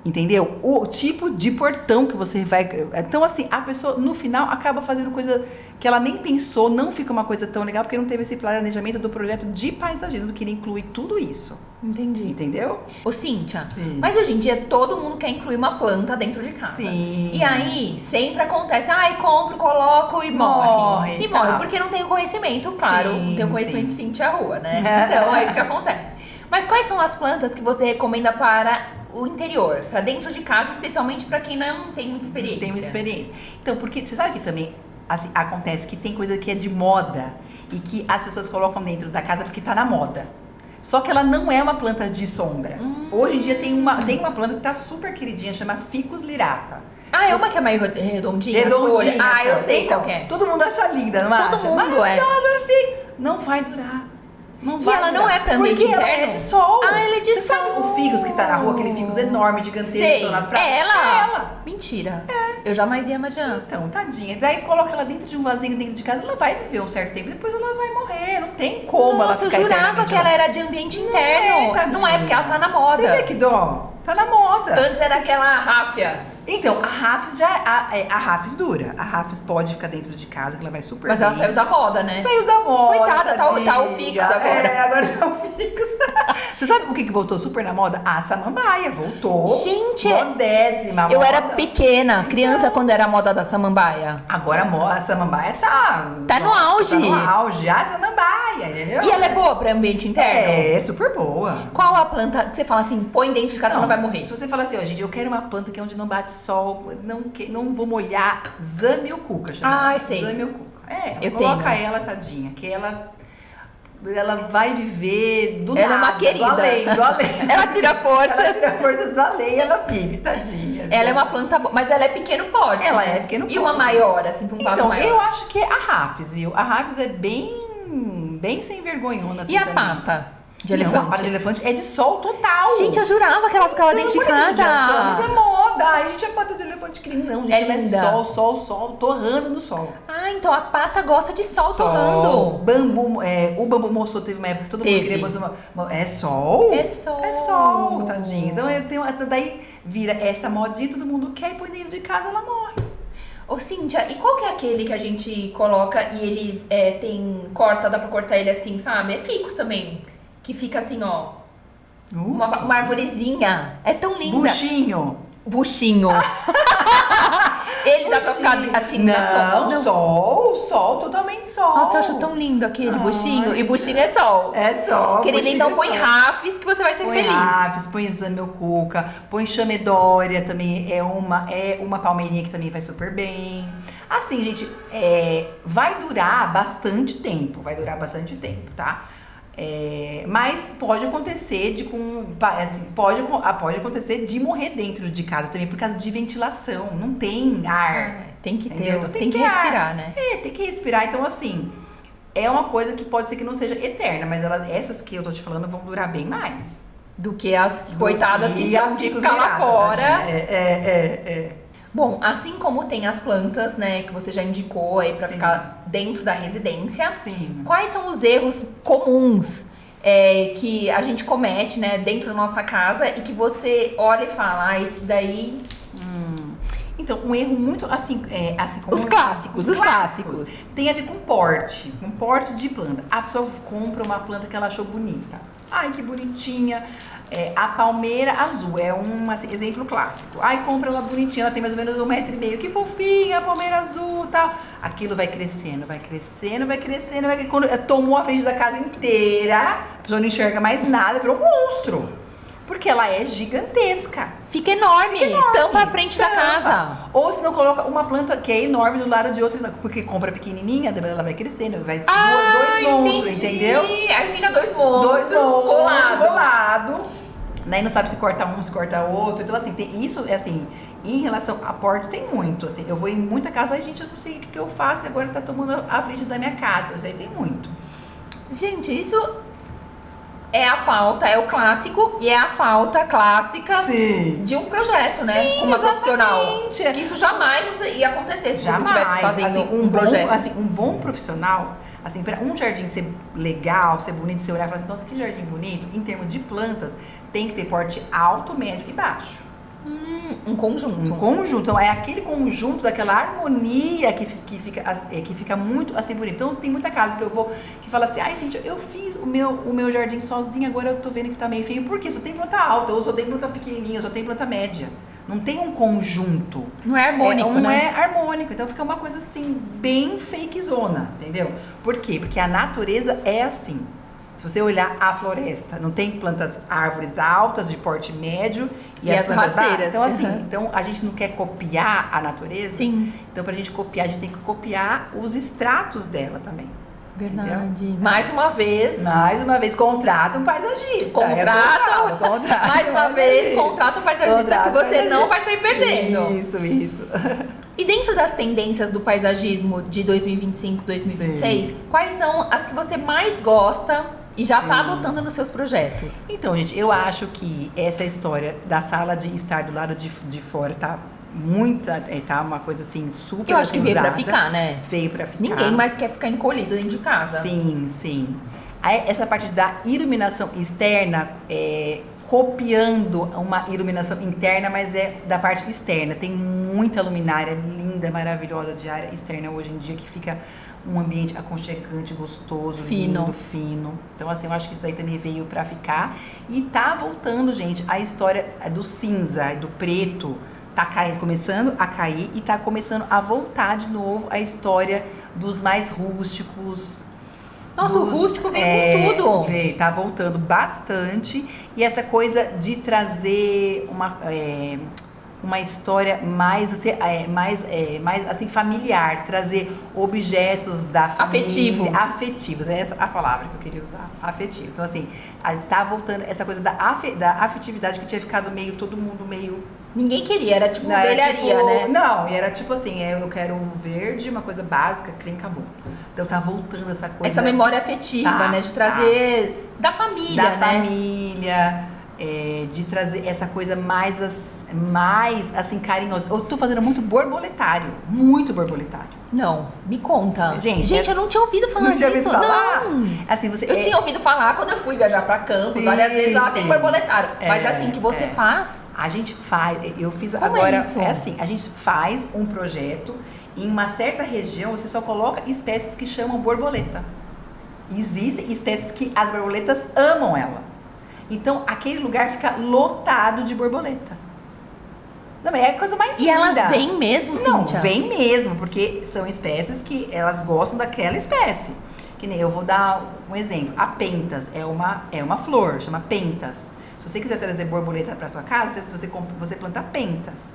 B: entendeu? O tipo de portão que você vai... Então, assim, a pessoa, no final, acaba fazendo coisa que ela nem pensou, não fica uma coisa tão legal, porque não teve esse planejamento do projeto de paisagismo, que ele inclui tudo isso.
A: Entendi.
B: Entendeu?
A: Ô, Cíntia,
B: Sim.
A: mas hoje em dia todo mundo quer incluir uma planta dentro de casa.
B: Sim.
A: E aí, sempre acontece, compro, coloco e morre. E morre, porque não tem o conhecimento, claro.
B: Sim,
A: não tem o conhecimento de Cíntia Rua, né?
B: É.
A: Então, é isso que acontece. Mas quais são as plantas que você recomenda para o interior? Para dentro de casa, especialmente para quem não tem muita experiência?
B: Tem muita experiência. Então, porque você sabe que também assim, acontece que tem coisa que é de moda e que as pessoas colocam dentro da casa porque tá na moda. Só que ela não é uma planta de sombra. Hoje em dia tem uma planta que tá super queridinha, chama Ficus lyrata.
A: Ah, é uma que é mais redondinha?
B: Redondinha.
A: Ah, eu sei
B: então,
A: qual que é.
B: todo mundo acha linda, não acha?
A: Todo mundo
B: Maravilhosa, Não vai durar. Não
A: E
B: vai
A: ela
B: durar.
A: não é pra ambiente
B: Porque ela
A: interno?
B: é de sol.
A: Ah, ela é de
B: Você
A: sol.
B: sabe o ficus que tá na rua, aquele ficus enorme, gigantesco, que
A: Sei.
B: estão nas praias?
A: É ela?
B: É ela.
A: Mentira. Eu jamais ia imaginar.
B: Então, tadinha. Daí coloca ela dentro de um vasinho dentro de casa, ela vai viver um certo tempo, depois ela vai morrer. Não tem como ela
A: Nossa, eu
B: ficar
A: jurava
B: eternamente
A: que ela
B: lá.
A: era de ambiente interno.
B: tadinha.
A: Não é, porque ela tá na moda.
B: Você vê que dó? Tá na moda.
A: Antes era aquela ráfia.
B: Então, a Rafis a Rafis dura. A Rafis pode ficar dentro de casa, que ela vai super
A: Mas
B: bem.
A: ela saiu da moda, né?
B: Saiu da moda.
A: Coitada, tá o
B: tadinha.
A: fixo agora.
B: Agora tá o fixo. Você sabe o que voltou super na moda? A samambaia voltou.
A: Gente,
B: modésima
A: eu
B: moda.
A: era pequena, criança, quando era a moda da samambaia.
B: Agora a samambaia tá...
A: Tá no auge.
B: Tá no auge. A samambaia, entendeu?
A: E ela é boa pra ambiente interno?
B: É, super boa.
A: Qual a planta que você fala assim, põe dentro de casa, não vai morrer?
B: Se você falar assim, ó, gente, eu quero uma planta que é onde não bate sol, não vou molhar, Zamioculca, chama.
A: Ah, sei.
B: Zamioculca.
A: Eu
B: coloca
A: tenho.
B: ela, tadinha, que ela vai viver do
A: Ela
B: nada.
A: é uma querida.
B: Do além.
A: Ela tira forças.
B: Ela tira forças do além, ela vive, tadinha.
A: Ela é uma planta boa, mas ela é pequeno porte.
B: Ela
A: né?
B: é pequeno
A: E uma
B: porte.
A: maior, assim, pra um vaso
B: Então,
A: maior.
B: eu acho que é a Rafis, viu? A Rafis é bem sem vergonhona, assim,
A: E a
B: também.
A: pata de
B: Não,
A: elefante?
B: a pata de elefante é de sol total.
A: Gente, eu jurava que ela ficava dentro de
B: Olha que judiação, Mas é
A: casa.
B: moda. Ai, gente, a pata de elefante que não, gente, ela
A: linda.
B: é sol, torrando no sol.
A: Ah, então a pata gosta de sol torrando.
B: Bambu, o bambu moço teve uma época que todo mundo
A: Teve.
B: queria mostrar é sol?
A: É sol.
B: É sol, tadinho. Então daí vira essa modinha, todo mundo quer e põe dentro de casa, ela morre.
A: Ô, Cíntia, e qual que é aquele que a gente coloca e ele dá pra cortar ele assim, sabe? É ficus também. Que fica assim, ó. Uma arvorezinha. É tão linda.
B: Buchinho.
A: Buchinho. Ele dá pra ficar assim na sombra?
B: Não, sol, totalmente sol.
A: Nossa, eu acho tão lindo aquele buchinho. E buchinho é sol.
B: É sol.
A: Querida,
B: buchinho
A: então
B: é
A: põe
B: sol.
A: Rafis que você vai ser
B: Põe
A: feliz.
B: Rafis, põe Zamioculca, põe Chamedória também, é uma palmeirinha que também vai super bem. Assim, gente, vai durar bastante tempo, tá? Mas pode acontecer pode acontecer de morrer dentro de casa também, por causa de ventilação, não tem ar.
A: Tem que ter,
B: entendeu? Então,
A: tem que
B: ter
A: respirar,
B: ar.
A: né?
B: Tem que respirar, então assim... É uma coisa que pode ser que não seja eterna, mas essas que eu tô te falando vão durar bem mais.
A: Do que as coitadas que são de ficar lá fora. Bom, assim como tem as plantas, né, que você já indicou aí pra
B: Sim.
A: ficar dentro da residência.
B: Sim.
A: Quais são os erros comuns que a gente comete, né, dentro da nossa casa e que você olha e fala, ah, esse daí...
B: Então, um erro muito assim como
A: Os clássicos.
B: tem a ver com porte de planta. A pessoa compra uma planta que ela achou bonita. Ai, que bonitinha. A palmeira azul é um exemplo clássico. Ai, compra ela bonitinha, ela tem mais ou menos 1,5 metro. Que fofinha, a palmeira azul e tal. Aquilo vai crescendo. Quando tomou a frente da casa inteira, a pessoa não enxerga mais nada, virou um monstro. Porque ela é gigantesca.
A: Fica enorme, tampa a frente da casa.
B: Ou se não, coloca uma planta que é enorme do lado de outra, porque compra pequenininha, depois ela vai crescendo, vai dois monstros, entendeu?
A: Aí fica dois monstros
B: colado. Né? E não sabe se corta um, se corta outro. Então, assim, isso é assim, em relação a porte, tem muito. Assim, eu vou em muita casa, ai, gente, eu não sei o que eu faço, agora tá tomando a frente da minha casa. Isso aí tem muito.
A: Gente, isso é o clássico e é a falta clássica
B: Sim.
A: de um projeto, né?
B: Sim,
A: Com uma profissional.
B: exatamente.
A: Que isso jamais ia acontecer se
B: Jamais.
A: você estivesse fazendo
B: Assim,
A: um projeto.
B: Um bom profissional, assim, para um jardim ser legal, ser bonito, você olhar e falar assim, nossa, que jardim bonito, em termos de plantas, tem que ter porte alto, médio e baixo.
A: Um conjunto.
B: Um conjunto. Então, é aquele conjunto daquela harmonia que fica muito assim bonito. Então, tem muita casa que eu vou que fala assim, ai, gente, eu fiz o meu jardim sozinha, agora eu tô vendo que tá meio feio. Por quê? Só tem planta alta, ou só tem planta pequenininha, ou só tem planta média. Não tem um conjunto.
A: Não é harmônico,
B: não
A: né?
B: é harmônico. Então, fica uma coisa assim, bem fakezona, entendeu? Por quê? Porque a natureza é assim. Se você olhar a floresta, não tem árvores altas de porte médio e as plantas
A: rasteiras.
B: Então, assim, então a gente não quer copiar a natureza.
A: Sim.
B: Então, pra gente copiar, a gente tem que copiar os estratos dela também.
A: Verdade.
B: Entendeu?
A: Mais uma vez,
B: contrata um paisagista.
A: contrata. Mais uma vez, contrata um paisagista que você não vai sair perdendo.
B: Isso.
A: E dentro das tendências do paisagismo de 2025, 2026, quais são as que você mais gosta e já tá adotando nos seus projetos?
B: Então, gente, eu acho que essa história da sala de estar do lado de fora tá tá uma coisa assim super
A: Eu acho que veio
B: usada.
A: pra ficar, né?
B: Veio pra ficar.
A: Ninguém mais quer ficar encolhido dentro de casa.
B: Sim. Aí, essa parte da iluminação externa, copiando uma iluminação interna, mas é da parte externa. Tem muita luminária linda, maravilhosa de área externa hoje em dia que fica um ambiente aconchegante, gostoso, lindo, fino. Então, assim, eu acho que isso daí também veio pra ficar. E tá voltando, gente, a história do cinza e do preto. Tá começando a cair e tá começando a voltar de novo a história dos mais rústicos.
A: Nossa, o rústico vem com tudo.
B: Tá voltando bastante. E essa coisa de trazer uma história mais assim, familiar, trazer objetos da família. Afetivos, é essa a palavra que eu queria usar. Afetivos. Então, assim, tá voltando essa coisa da afetividade que tinha ficado todo mundo meio...
A: Ninguém queria, era tipo velharia, né?
B: Não, e era tipo assim, eu quero um verde, uma coisa básica, clean, acabou. Então tá voltando essa coisa...
A: Essa memória afetiva, né? De trazer da família,
B: da
A: né?
B: família, de trazer essa coisa mais assim, carinhosa. Eu tô fazendo muito borboletário.
A: Não, me conta.
B: Gente,
A: eu não tinha ouvido falar disso.
B: Não tinha ouvido falar?
A: Não.
B: Assim,
A: eu tinha ouvido falar quando eu fui viajar pra Campos. Várias vezes lá tem borboletário. Mas assim, que você faz...
B: A gente faz... Eu fiz
A: Como
B: agora...
A: É isso?
B: É assim, a gente faz um projeto. Em uma certa região, você só coloca espécies que chamam borboleta. Existem espécies que as borboletas amam ela. Então, aquele lugar fica lotado de borboleta. Não, é a coisa mais linda.
A: E elas vêm mesmo, Cíntia?
B: Não, vêm mesmo, porque são espécies que elas gostam daquela espécie. Que nem eu vou dar um exemplo. A pentas é uma flor, chama pentas. Se você quiser trazer borboleta para sua casa, você planta pentas.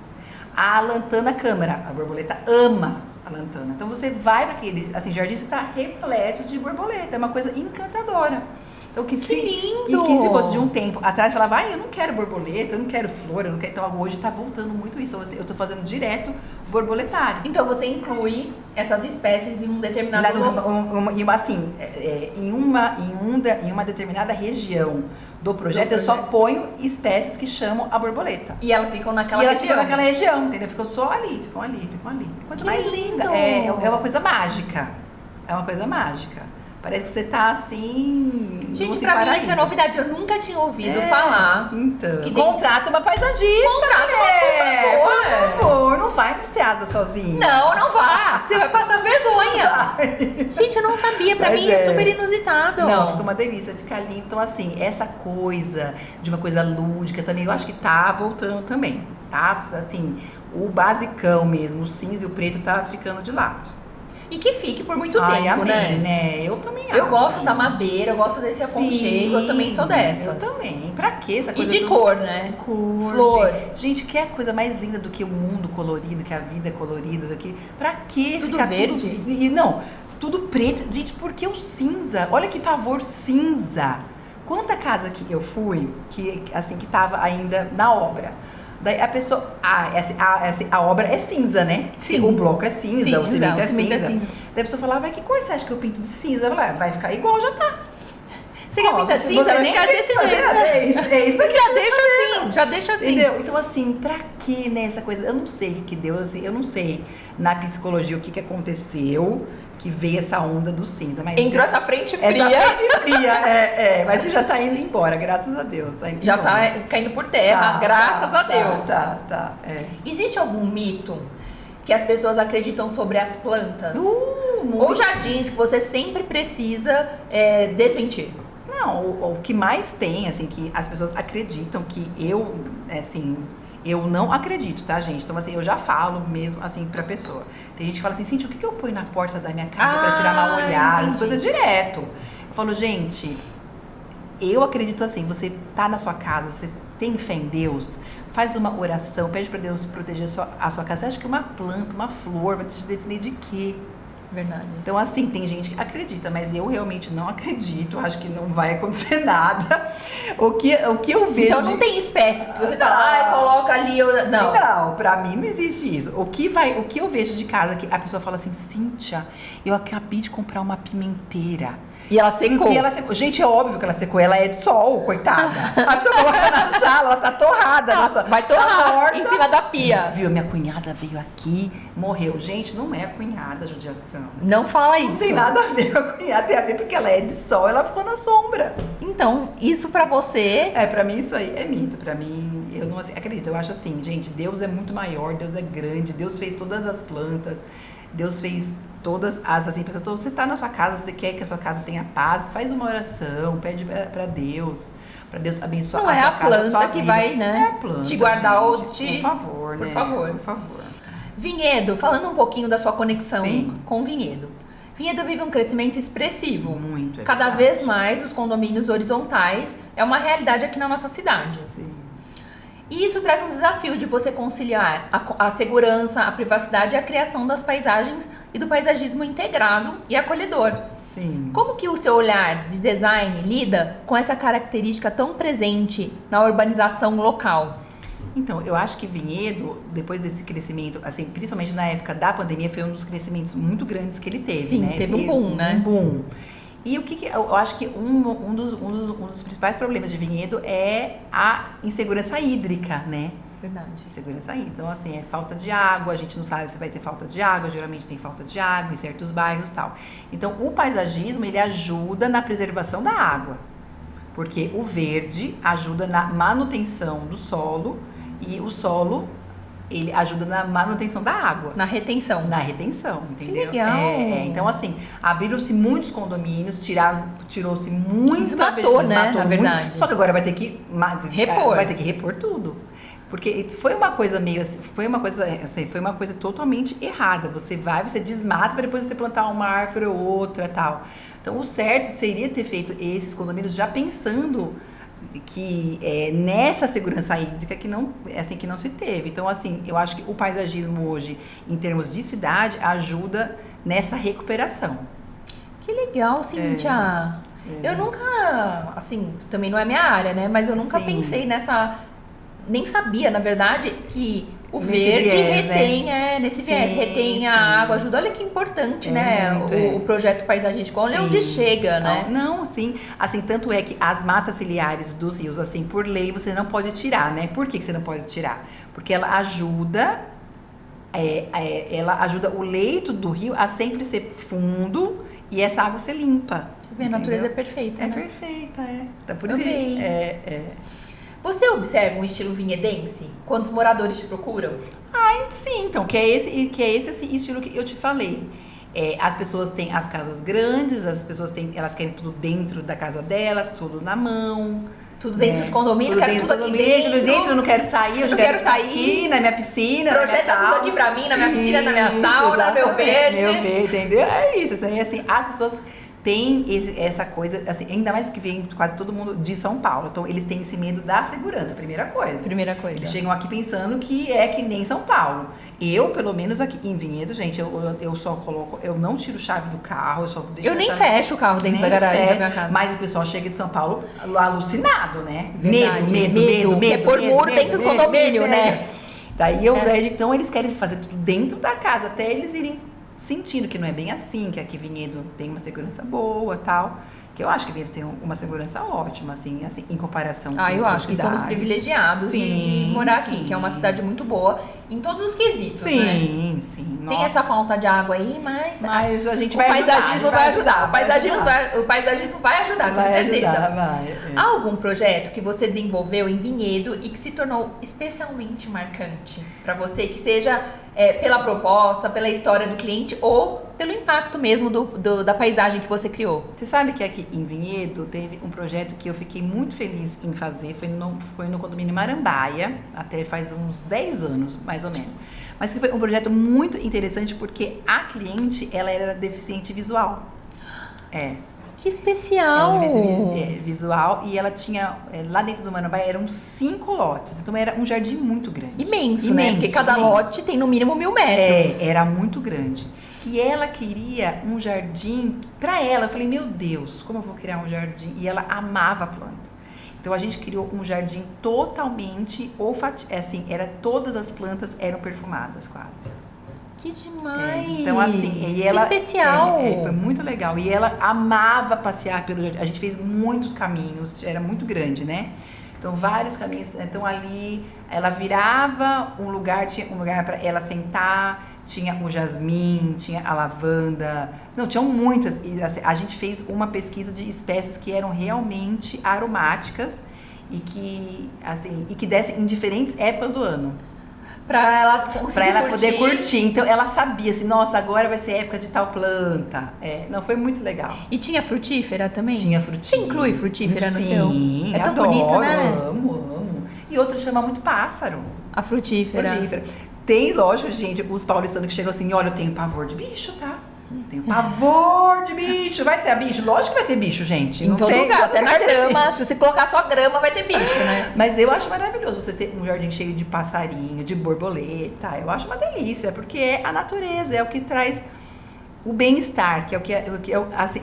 B: A lantana câmara, a borboleta ama a lantana. Então você vai para aquele jardim, você está repleto de borboleta. É uma coisa encantadora. Então,
A: lindo!
B: Que se fosse de um tempo atrás, falava, eu não quero borboleta, eu não quero flor, eu não quero... Então, hoje tá voltando muito isso. Eu tô fazendo direto borboletário.
A: Então, você inclui essas espécies em um determinado lugar?
B: Assim, em uma determinada região do projeto, eu só ponho espécies que chamam a borboleta.
A: E elas ficam naquela
B: região?
A: E elas
B: ficam naquela região, entendeu? Ficam só ali, ficam ali. É coisa mais linda. É uma coisa mágica. É uma coisa mágica. Parece que você tá assim...
A: Gente, pra mim isso é novidade. Eu nunca tinha ouvido falar.
B: Então, contrata uma paisagista.
A: Contrata uma,
B: por favor. Não vai pro Ceasa sozinho.
A: Não vá. Você vai passar vergonha. Gente, eu não sabia. Pra mim é super inusitado.
B: Não, fica uma delícia. Fica lindo. Então, assim, essa coisa de uma coisa lúdica também, eu acho que tá voltando também. Tá? Assim, o basicão mesmo, o cinza e o preto tá ficando de lado.
A: E que fique por muito tempo,
B: amém, né? Eu também acho.
A: Eu gosto da madeira, eu gosto desse aconchego, eu também sou dessas.
B: Eu também. Pra quê essa coisa?
A: E de cor, né?
B: Cor,
A: flor.
B: Gente, que é coisa mais linda do que o mundo colorido, que a vida é colorida, pra quê
A: tudo
B: ficar
A: verde?
B: Tudo preto. Gente, por que o cinza? Olha que pavor cinza. Quanta casa que eu fui, que tava ainda na obra. Daí a pessoa... a obra é cinza, né?
A: Sim.
B: O bloco é cinza, o cimento é cinza. Daí a pessoa falava, que cor você acha que eu pinto de cinza? Eu falava, vai ficar igual, já tá.
A: Você quer pintar cinza? Vai ficar desse jeito.
B: É isso daqui.
A: Já deixa assim.
B: Entendeu? Então, assim, pra que, né, essa coisa? Eu não sei o que deu, eu não sei na psicologia o que aconteceu, que veio essa onda do cinza. Mas
A: entrou essa frente fria.
B: Essa frente fria, mas você já tá indo embora, graças a Deus.
A: Já tá caindo por terra, graças a Deus.
B: Tá.
A: Existe algum mito que as pessoas acreditam sobre as plantas? Ou jardins que você sempre precisa desmentir?
B: Não, o que mais tem, assim, que as pessoas acreditam que eu não acredito, tá, gente? Então, assim, eu já falo mesmo, assim, pra pessoa. Tem gente que fala assim, Cíntia, o que eu ponho na porta da minha casa pra tirar mal olhada? As coisas direto. Eu falo, gente, eu acredito assim, você tá na sua casa, você tem fé em Deus, faz uma oração, pede pra Deus proteger a sua casa. Você acha que uma planta, uma flor, vai te definir de quê?
A: Verdade.
B: Então, assim, tem gente que acredita, mas eu realmente não acredito. Acho que não vai acontecer nada. O que eu vejo...
A: Então não tem espécies que você fala, coloca ali...
B: Não, pra mim não existe isso. O que eu vejo de casa, que a pessoa fala assim, Cíntia, eu acabei de comprar uma pimenteira.
A: E ela secou.
B: Gente, é óbvio que ela secou. Ela é de sol, coitada. A pessoa coloca na sala, ela tá torrada. Nossa,
A: vai torrar em cima da pia.
B: Você viu, minha cunhada veio aqui, morreu. Gente, não é a cunhada, judiação.
A: Não fala isso.
B: Não tem nada a ver com a cunhada, tem a ver porque ela é de sol, ela ficou na sombra.
A: Então, isso pra você...
B: Pra mim isso aí é mito. Pra mim, eu não acredito. Eu acho assim, gente, Deus é muito maior, Deus é grande, Deus fez todas as plantas, Deus fez todas as, assim, pessoas, você tá na sua casa, você quer que a sua casa tenha paz, faz uma oração, pede pra Deus abençoar
A: não
B: a sua casa,
A: a planta que vai, né,
B: é a planta,
A: te guardar
B: gente,
A: ou te...
B: Por favor, né? Por favor.
A: Vinhedo, falando um pouquinho da sua conexão
B: Sim.
A: com o Vinhedo. Vinhedo vive um crescimento expressivo.
B: Muito.
A: Cada vez mais os condomínios horizontais é uma realidade aqui na nossa cidade.
B: Sim.
A: E isso traz um desafio de você conciliar a segurança, a privacidade e a criação das paisagens e do paisagismo integrado e acolhedor.
B: Sim.
A: Como que o seu olhar de design lida com essa característica tão presente na urbanização local?
B: Então, eu acho que Vinhedo, depois desse crescimento, assim, principalmente na época da pandemia, foi um dos crescimentos muito grandes que ele teve,
A: Sim,
B: né?
A: teve um boom, né?
B: Um boom. E o que eu acho que um dos principais problemas de Vinhedo é a insegurança hídrica, né?
A: Verdade.
B: Insegurança hídrica. Então, assim, é falta de água, a gente não sabe se vai ter falta de água, geralmente tem falta de água em certos bairros e tal. Então, o paisagismo, ele ajuda na preservação da água, porque o verde ajuda na manutenção do solo e o solo... ele ajuda na manutenção da água.
A: Na retenção.
B: Na retenção, entendeu?
A: Que legal.
B: Então, assim, abriram-se muitos condomínios, tirou-se muito...
A: Desmatou, né, na verdade.
B: Muito, só que agora vai ter que...
A: repor.
B: Vai ter que repor tudo. Porque foi uma coisa meio assim, foi uma coisa totalmente errada. Você desmata para depois você plantar uma árvore ou outra, tal. Então, o certo seria ter feito esses condomínios já pensando... que nessa segurança hídrica que não se teve. Então, assim, eu acho que o paisagismo hoje, em termos de cidade, ajuda nessa recuperação.
A: Que legal, Cíntia! Eu nunca, assim, também não é minha área, né? Mas eu nunca pensei nessa... Nem sabia, na verdade, que o
B: Nesse
A: verde
B: viés,
A: retém,
B: né?
A: Nesse viés, retém a água, ajuda. Olha que importante, né?
B: Muito,
A: o projeto paisagístico. Olha onde chega, né?
B: Não, sim. Assim, tanto é que as matas ciliares dos rios, assim, por lei, você não pode tirar, né? Por que você não pode tirar? Porque ela ajuda o leito do rio a sempre ser fundo e essa água ser limpa.
A: A natureza é perfeita, né?
B: É perfeita, Então, por
A: Amei.
B: isso,
A: Você observa um estilo vinhedense quando os moradores te procuram?
B: sim, então, que é esse assim, estilo que eu te falei. As pessoas têm as casas grandes, elas querem tudo dentro da casa delas, tudo na mão.
A: Tudo dentro de condomínio,
B: tudo
A: quero tudo aqui dentro.
B: eu não quero sair, eu quero sair aqui na minha piscina,
A: projeta tudo aqui pra mim, na minha piscina, na minha sauna, meu verde.
B: Meu verde, entendeu? É isso, assim, as pessoas têm essa coisa, assim, ainda mais que vem quase todo mundo de São Paulo, então eles têm esse medo da segurança, primeira coisa. Eles chegam aqui pensando que é que nem São Paulo. Eu, pelo menos aqui em Vinhedo, gente, eu só coloco, eu não tiro chave do carro, eu só deixo.
A: Eu nem fecho o carro dentro da garagem da minha casa.
B: Mas o pessoal chega de São Paulo alucinado, né?
A: Verdade.
B: Medo.
A: Quer pôr muro dentro do condomínio, né?
B: Então eles querem fazer tudo dentro da casa, até eles irem sentindo que não é bem assim, que aqui Vinhedo tem uma segurança boa e tal. Que eu acho que Vinhedo tem uma segurança ótima, assim em comparação com
A: eu acho que somos privilegiados de morar aqui, que é uma cidade muito boa em todos os quesitos, né?
B: Sim.
A: Tem essa falta de água aí, mas
B: a gente
A: o paisagismo vai ajudar. O paisagismo vai ajudar, com certeza. Há algum projeto que você desenvolveu em Vinhedo e que se tornou especialmente marcante para você, que seja pela proposta, pela história do cliente ou pelo impacto mesmo da paisagem que você criou?
B: Você sabe que aqui em Vinhedo teve um projeto que eu fiquei muito feliz em fazer, foi no condomínio Marambaia, até faz uns 10 anos, mais ou menos. Mas que foi um projeto muito interessante porque a cliente, ela era deficiente visual.
A: Que especial!
B: Visual, e ela tinha, lá dentro do Marambaia, eram 5 lotes, então era um jardim muito grande.
A: Imenso, né? Porque cada lote tem no mínimo 1.000 metros.
B: Era muito grande. que ela queria um jardim pra ela. Eu falei, meu Deus, como eu vou criar um jardim? E ela amava a planta. Então a gente criou um jardim totalmente olfativo, assim, todas as plantas eram perfumadas quase.
A: Que demais!
B: Então assim,
A: que especial!
B: Foi muito legal. E ela amava passear pelo jardim. A gente fez muitos caminhos, era muito grande, né? Então vários caminhos. Então ali ela virava um lugar, tinha um lugar para ela sentar, tinha o jasmim, tinha a lavanda. Não, tinham muitas. E, assim, a gente fez uma pesquisa de espécies que eram realmente aromáticas e que dessem em diferentes épocas do ano.
A: Pra ela conseguir
B: Pra ela
A: curtir.
B: poder curtir. Então ela sabia assim, nossa, agora vai ser época de tal planta. Não, foi muito legal.
A: E tinha frutífera também?
B: Tinha frutífera.
A: Você inclui frutífera no seu?
B: Sim,
A: É tão
B: adoro,
A: bonito, né?
B: amo. E outra chama muito pássaro.
A: A frutífera.
B: Tem, lógico, gente, os paulistanos que chegam assim, olha, eu tenho pavor de bicho, tá? Tenho pavor de bicho. Vai ter bicho? Lógico que vai ter bicho, gente.
A: Em todo lugar, até na grama. Se você colocar só grama, vai ter bicho, né?
B: Mas eu acho maravilhoso você ter um jardim cheio de passarinho, de borboleta. Eu acho uma delícia, porque é a natureza, é o que traz o bem-estar, que é o que é assim,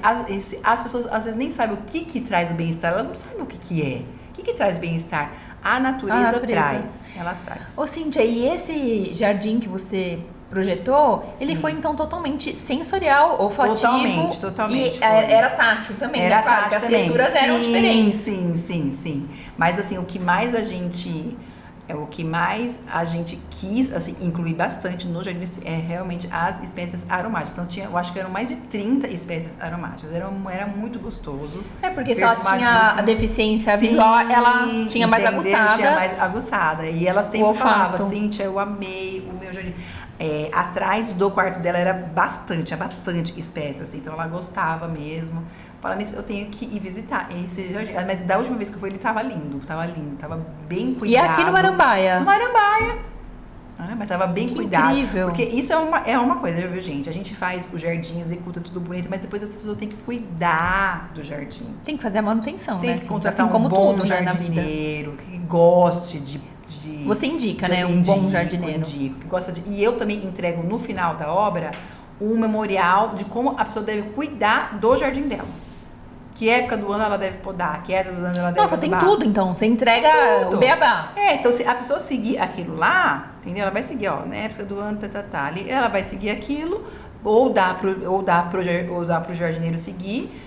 B: as pessoas às vezes nem sabem o que traz o bem-estar, elas não sabem o que é. O que traz bem-estar? A natureza traz. Ela traz.
A: Ô, Cíntia, e esse jardim que você projetou,
B: Sim.
A: ele foi então totalmente sensorial, olfativo.
B: Totalmente.
A: E era tátil também,
B: era
A: né? Claro,
B: tátil
A: porque as
B: também.
A: texturas eram diferentes.
B: Sim. Mas assim, o que mais a gente quis, assim, incluir bastante no jardim é realmente as espécies aromáticas. Então eu acho que eram mais de 30 espécies aromáticas. Era muito gostoso.
A: É, porque se ela tinha a deficiência visual, ela tinha mais aguçada.
B: Tinha mais aguçada. E ela sempre falava, Cíntia, eu amei o meu jardim. Atrás do quarto dela tinha bastante espécie, assim, então ela gostava mesmo. Falando nisso, eu tenho que ir visitar esse jardim. Mas da última vez que eu fui, ele tava lindo, tava bem cuidado.
A: E aqui no Marambaia?
B: No Marambaia. Mas tava bem cuidado.
A: Incrível.
B: Porque isso é uma coisa, viu, gente? A gente faz o jardim, executa tudo bonito, mas depois as pessoas têm que cuidar do jardim.
A: Tem que fazer a manutenção,
B: tem
A: né?
B: Que contratar
A: assim como
B: um bom
A: tudo,
B: jardineiro, né, que goste de
A: você indica, né? Um bom jardineiro.
B: Indico, que gosta de. E eu também entrego no final da obra um memorial de como a pessoa deve cuidar do jardim dela. Que época do ano ela deve podar, que época do ano ela deve
A: Nossa,
B: adubar.
A: tem tudo então. Você entrega o beabá.
B: Então se a pessoa seguir aquilo lá, entendeu? Ela vai seguir, ó, na época do ano, ali, ela vai seguir aquilo, ou dá pro jardineiro seguir.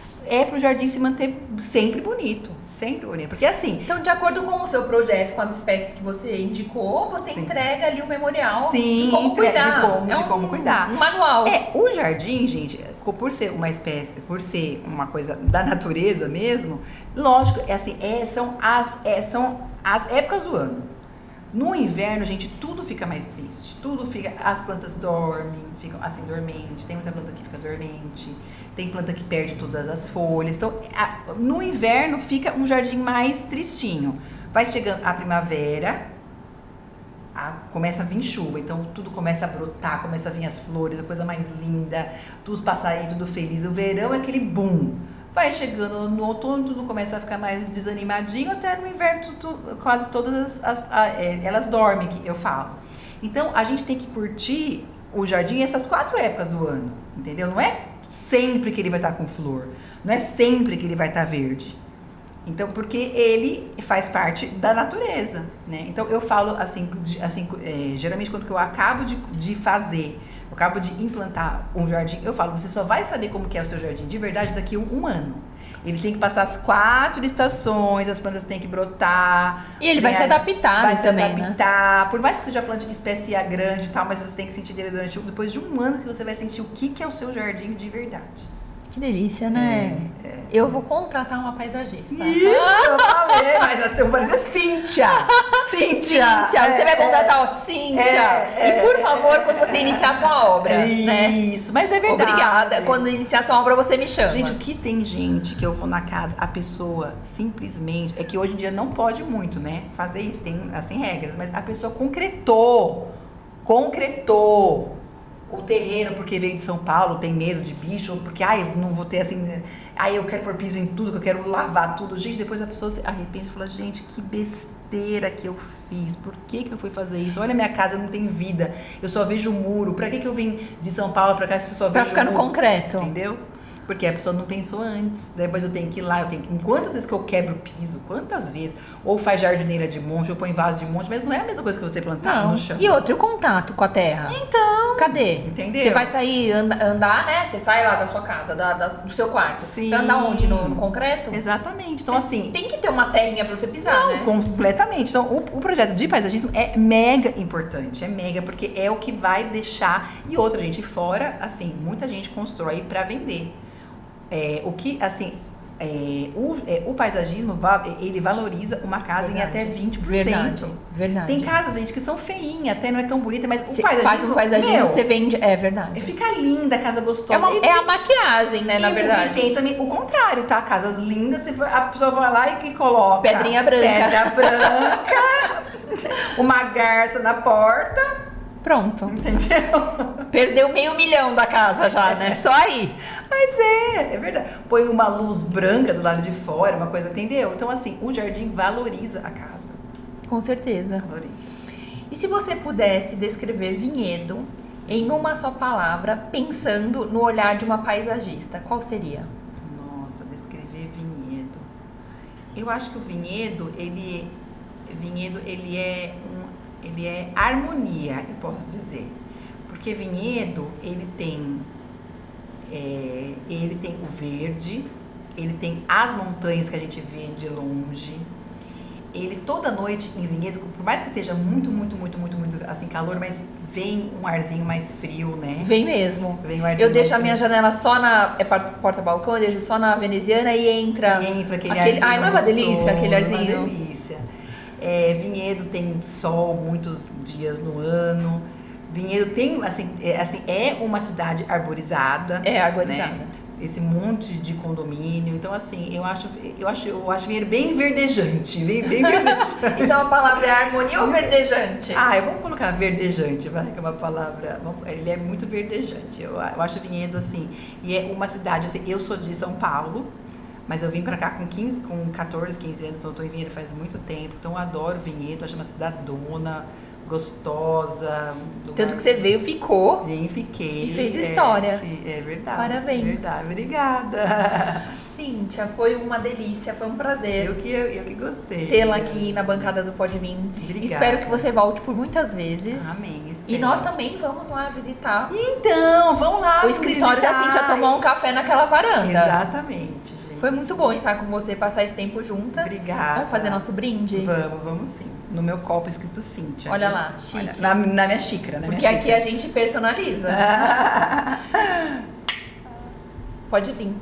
B: Pro jardim se manter sempre bonito. Sempre bonito. Porque assim...
A: Então, de acordo com o seu projeto, com as espécies que você indicou, você entrega ali o memorial de como cuidar.
B: De como cuidar.
A: Um manual.
B: O jardim, gente, por ser uma espécie, por ser uma coisa da natureza mesmo, lógico, são as épocas do ano. No inverno, gente, tudo fica mais triste. As plantas dormem, ficam assim, dormentes. Tem muita planta que fica dormente. Tem planta que perde todas as folhas. Então, no inverno fica um jardim mais tristinho. Vai chegando a primavera, começa a vir chuva. Então, tudo começa a brotar, começa a vir as flores, a coisa mais linda. Os passarinhos, tudo feliz. O verão é aquele boom. Vai chegando no outono, tudo começa a ficar mais desanimadinho, até no inverno quase todas elas dormem, que eu falo. Então, a gente tem que curtir o jardim essas 4 épocas do ano, entendeu? Não é sempre que ele vai estar com flor, não é sempre que ele vai estar verde. Então, porque ele faz parte da natureza, né? Então, eu falo geralmente quando eu acabo de fazer, eu acabo de implantar um jardim, eu falo, você só vai saber como que é o seu jardim de verdade daqui a um ano. Ele tem que passar as 4 estações, as plantas têm que brotar.
A: E ele vai se adaptar também, né?
B: Por mais que seja planta de espécie grande e tal, mas você tem que sentir dele depois de um ano que você vai sentir o que é o seu jardim de verdade.
A: Que delícia, né? Eu vou contratar uma paisagista.
B: Isso, eu falei, mas assim, eu vou dizer Cíntia.
A: Cíntia, você vai contratar Cíntia. E por favor, quando você iniciar a sua obra, né?
B: Isso, mas é verdade.
A: Obrigada. Quando iniciar a sua obra, você me chama.
B: Gente, o que tem gente que eu vou na casa, a pessoa simplesmente... É que hoje em dia não pode muito, né? Fazer isso, tem regras. Mas a pessoa concretou o terreno porque veio de São Paulo, tem medo de bicho, ou porque, eu não vou ter assim, eu quero pôr piso em tudo, que eu quero lavar tudo. Gente, depois a pessoa se arrepende e fala, gente, que besteira que eu fiz, por que eu fui fazer isso? Olha, minha casa não tem vida, eu só vejo muro, pra que eu vim de São Paulo pra cá se eu só vejo muro?
A: Pra ficar no concreto.
B: Entendeu? Porque a pessoa não pensou antes. Depois eu tenho que ir lá, quantas vezes que eu quebro o piso? Quantas vezes? Ou faz jardineira de monte, ou põe vaso de monte, mas não é a mesma coisa que você plantar no chão.
A: E outro, e o contato com a terra?
B: Então.
A: Cadê?
B: Entendeu?
A: Você vai sair, andar, né? Você sai lá da sua casa, do seu quarto.
B: Sim.
A: Você anda onde? No concreto?
B: Exatamente. Então, assim.
A: Tem que ter uma terrinha pra você pisar,
B: não,
A: né?
B: Completamente. Então, o projeto de paisagismo é mega importante. É mega, porque é o que vai deixar. E outra, gente, fora, assim, muita gente constrói pra vender. O que, assim, o paisagismo, ele valoriza uma casa em até 20%.
A: Verdade.
B: Tem casas, gente, que são feinhas, até não é tão bonita, mas
A: Você
B: o paisagismo...
A: faz um paisagismo, você vende... É verdade.
B: Fica linda, a casa gostosa.
A: É a maquiagem, né, na verdade.
B: E tem também o contrário, tá? Casas lindas, a pessoa vai lá e coloca...
A: Pedrinha branca.
B: Uma garça na porta...
A: Pronto.
B: Entendeu?
A: Perdeu $500 mil da casa já, né? Só aí.
B: Mas é verdade. Põe uma luz branca do lado de fora, uma coisa, entendeu? Então, assim, o jardim valoriza a casa.
A: Com certeza.
B: Valoriza.
A: E se você pudesse descrever Vinhedo em uma só palavra, pensando no olhar de uma paisagista, qual seria?
B: Nossa, descrever Vinhedo. Eu acho que o Vinhedo, ele é harmonia, eu posso dizer. Porque Vinhedo, ele tem o verde, ele tem as montanhas que a gente vê de longe. Ele toda noite em Vinhedo, por mais que esteja muito assim calor, mas vem um arzinho mais frio, né?
A: Vem mesmo.
B: Vem um arzinho
A: eu deixo
B: mais
A: a minha
B: frio.
A: janela só na porta-balcão, eu deixo só na veneziana e entra
B: aquele arzinho.
A: Não é uma delícia aquele arzinho?
B: É uma delícia. Vinhedo tem sol muitos dias no ano. Vinhedo tem, assim, é uma cidade arborizada.
A: É arborizada.
B: Né? Esse monte de condomínio. Então, assim, eu acho Vinhedo bem verdejante. Bem verdejante.
A: Então, a palavra é harmonia ou verdejante?
B: Vamos colocar verdejante, vai, que é uma palavra... Ele é muito verdejante. Eu acho Vinhedo, assim... E é uma cidade, assim, eu sou de São Paulo, mas eu vim pra cá com 14, 15 anos, então eu tô em Vinhedo faz muito tempo. Então, eu adoro Vinhedo, acho uma cidadona, gostosa.
A: Tanto que você veio, ficou.
B: Fiquei.
A: E fez história.
B: É verdade.
A: Parabéns.
B: É verdade. Obrigada.
A: Cíntia, foi uma delícia, foi um prazer.
B: Eu que gostei.
A: Tê-la aqui na bancada do Pode Vir.
B: Obrigada.
A: Espero que você volte por muitas vezes.
B: Amém.
A: E nós também vamos lá visitar
B: Então, vamos lá.
A: o escritório da Cíntia, tomar um café naquela varanda.
B: Exatamente, gente.
A: Foi muito bom estar com você, passar esse tempo juntas.
B: Obrigada.
A: Vamos fazer nosso brinde?
B: Vamos sim. No meu copo escrito Cíntia.
A: Olha lá, chique.
B: Olha, na minha xícara, né?
A: Porque aqui a gente personaliza. Pode vir.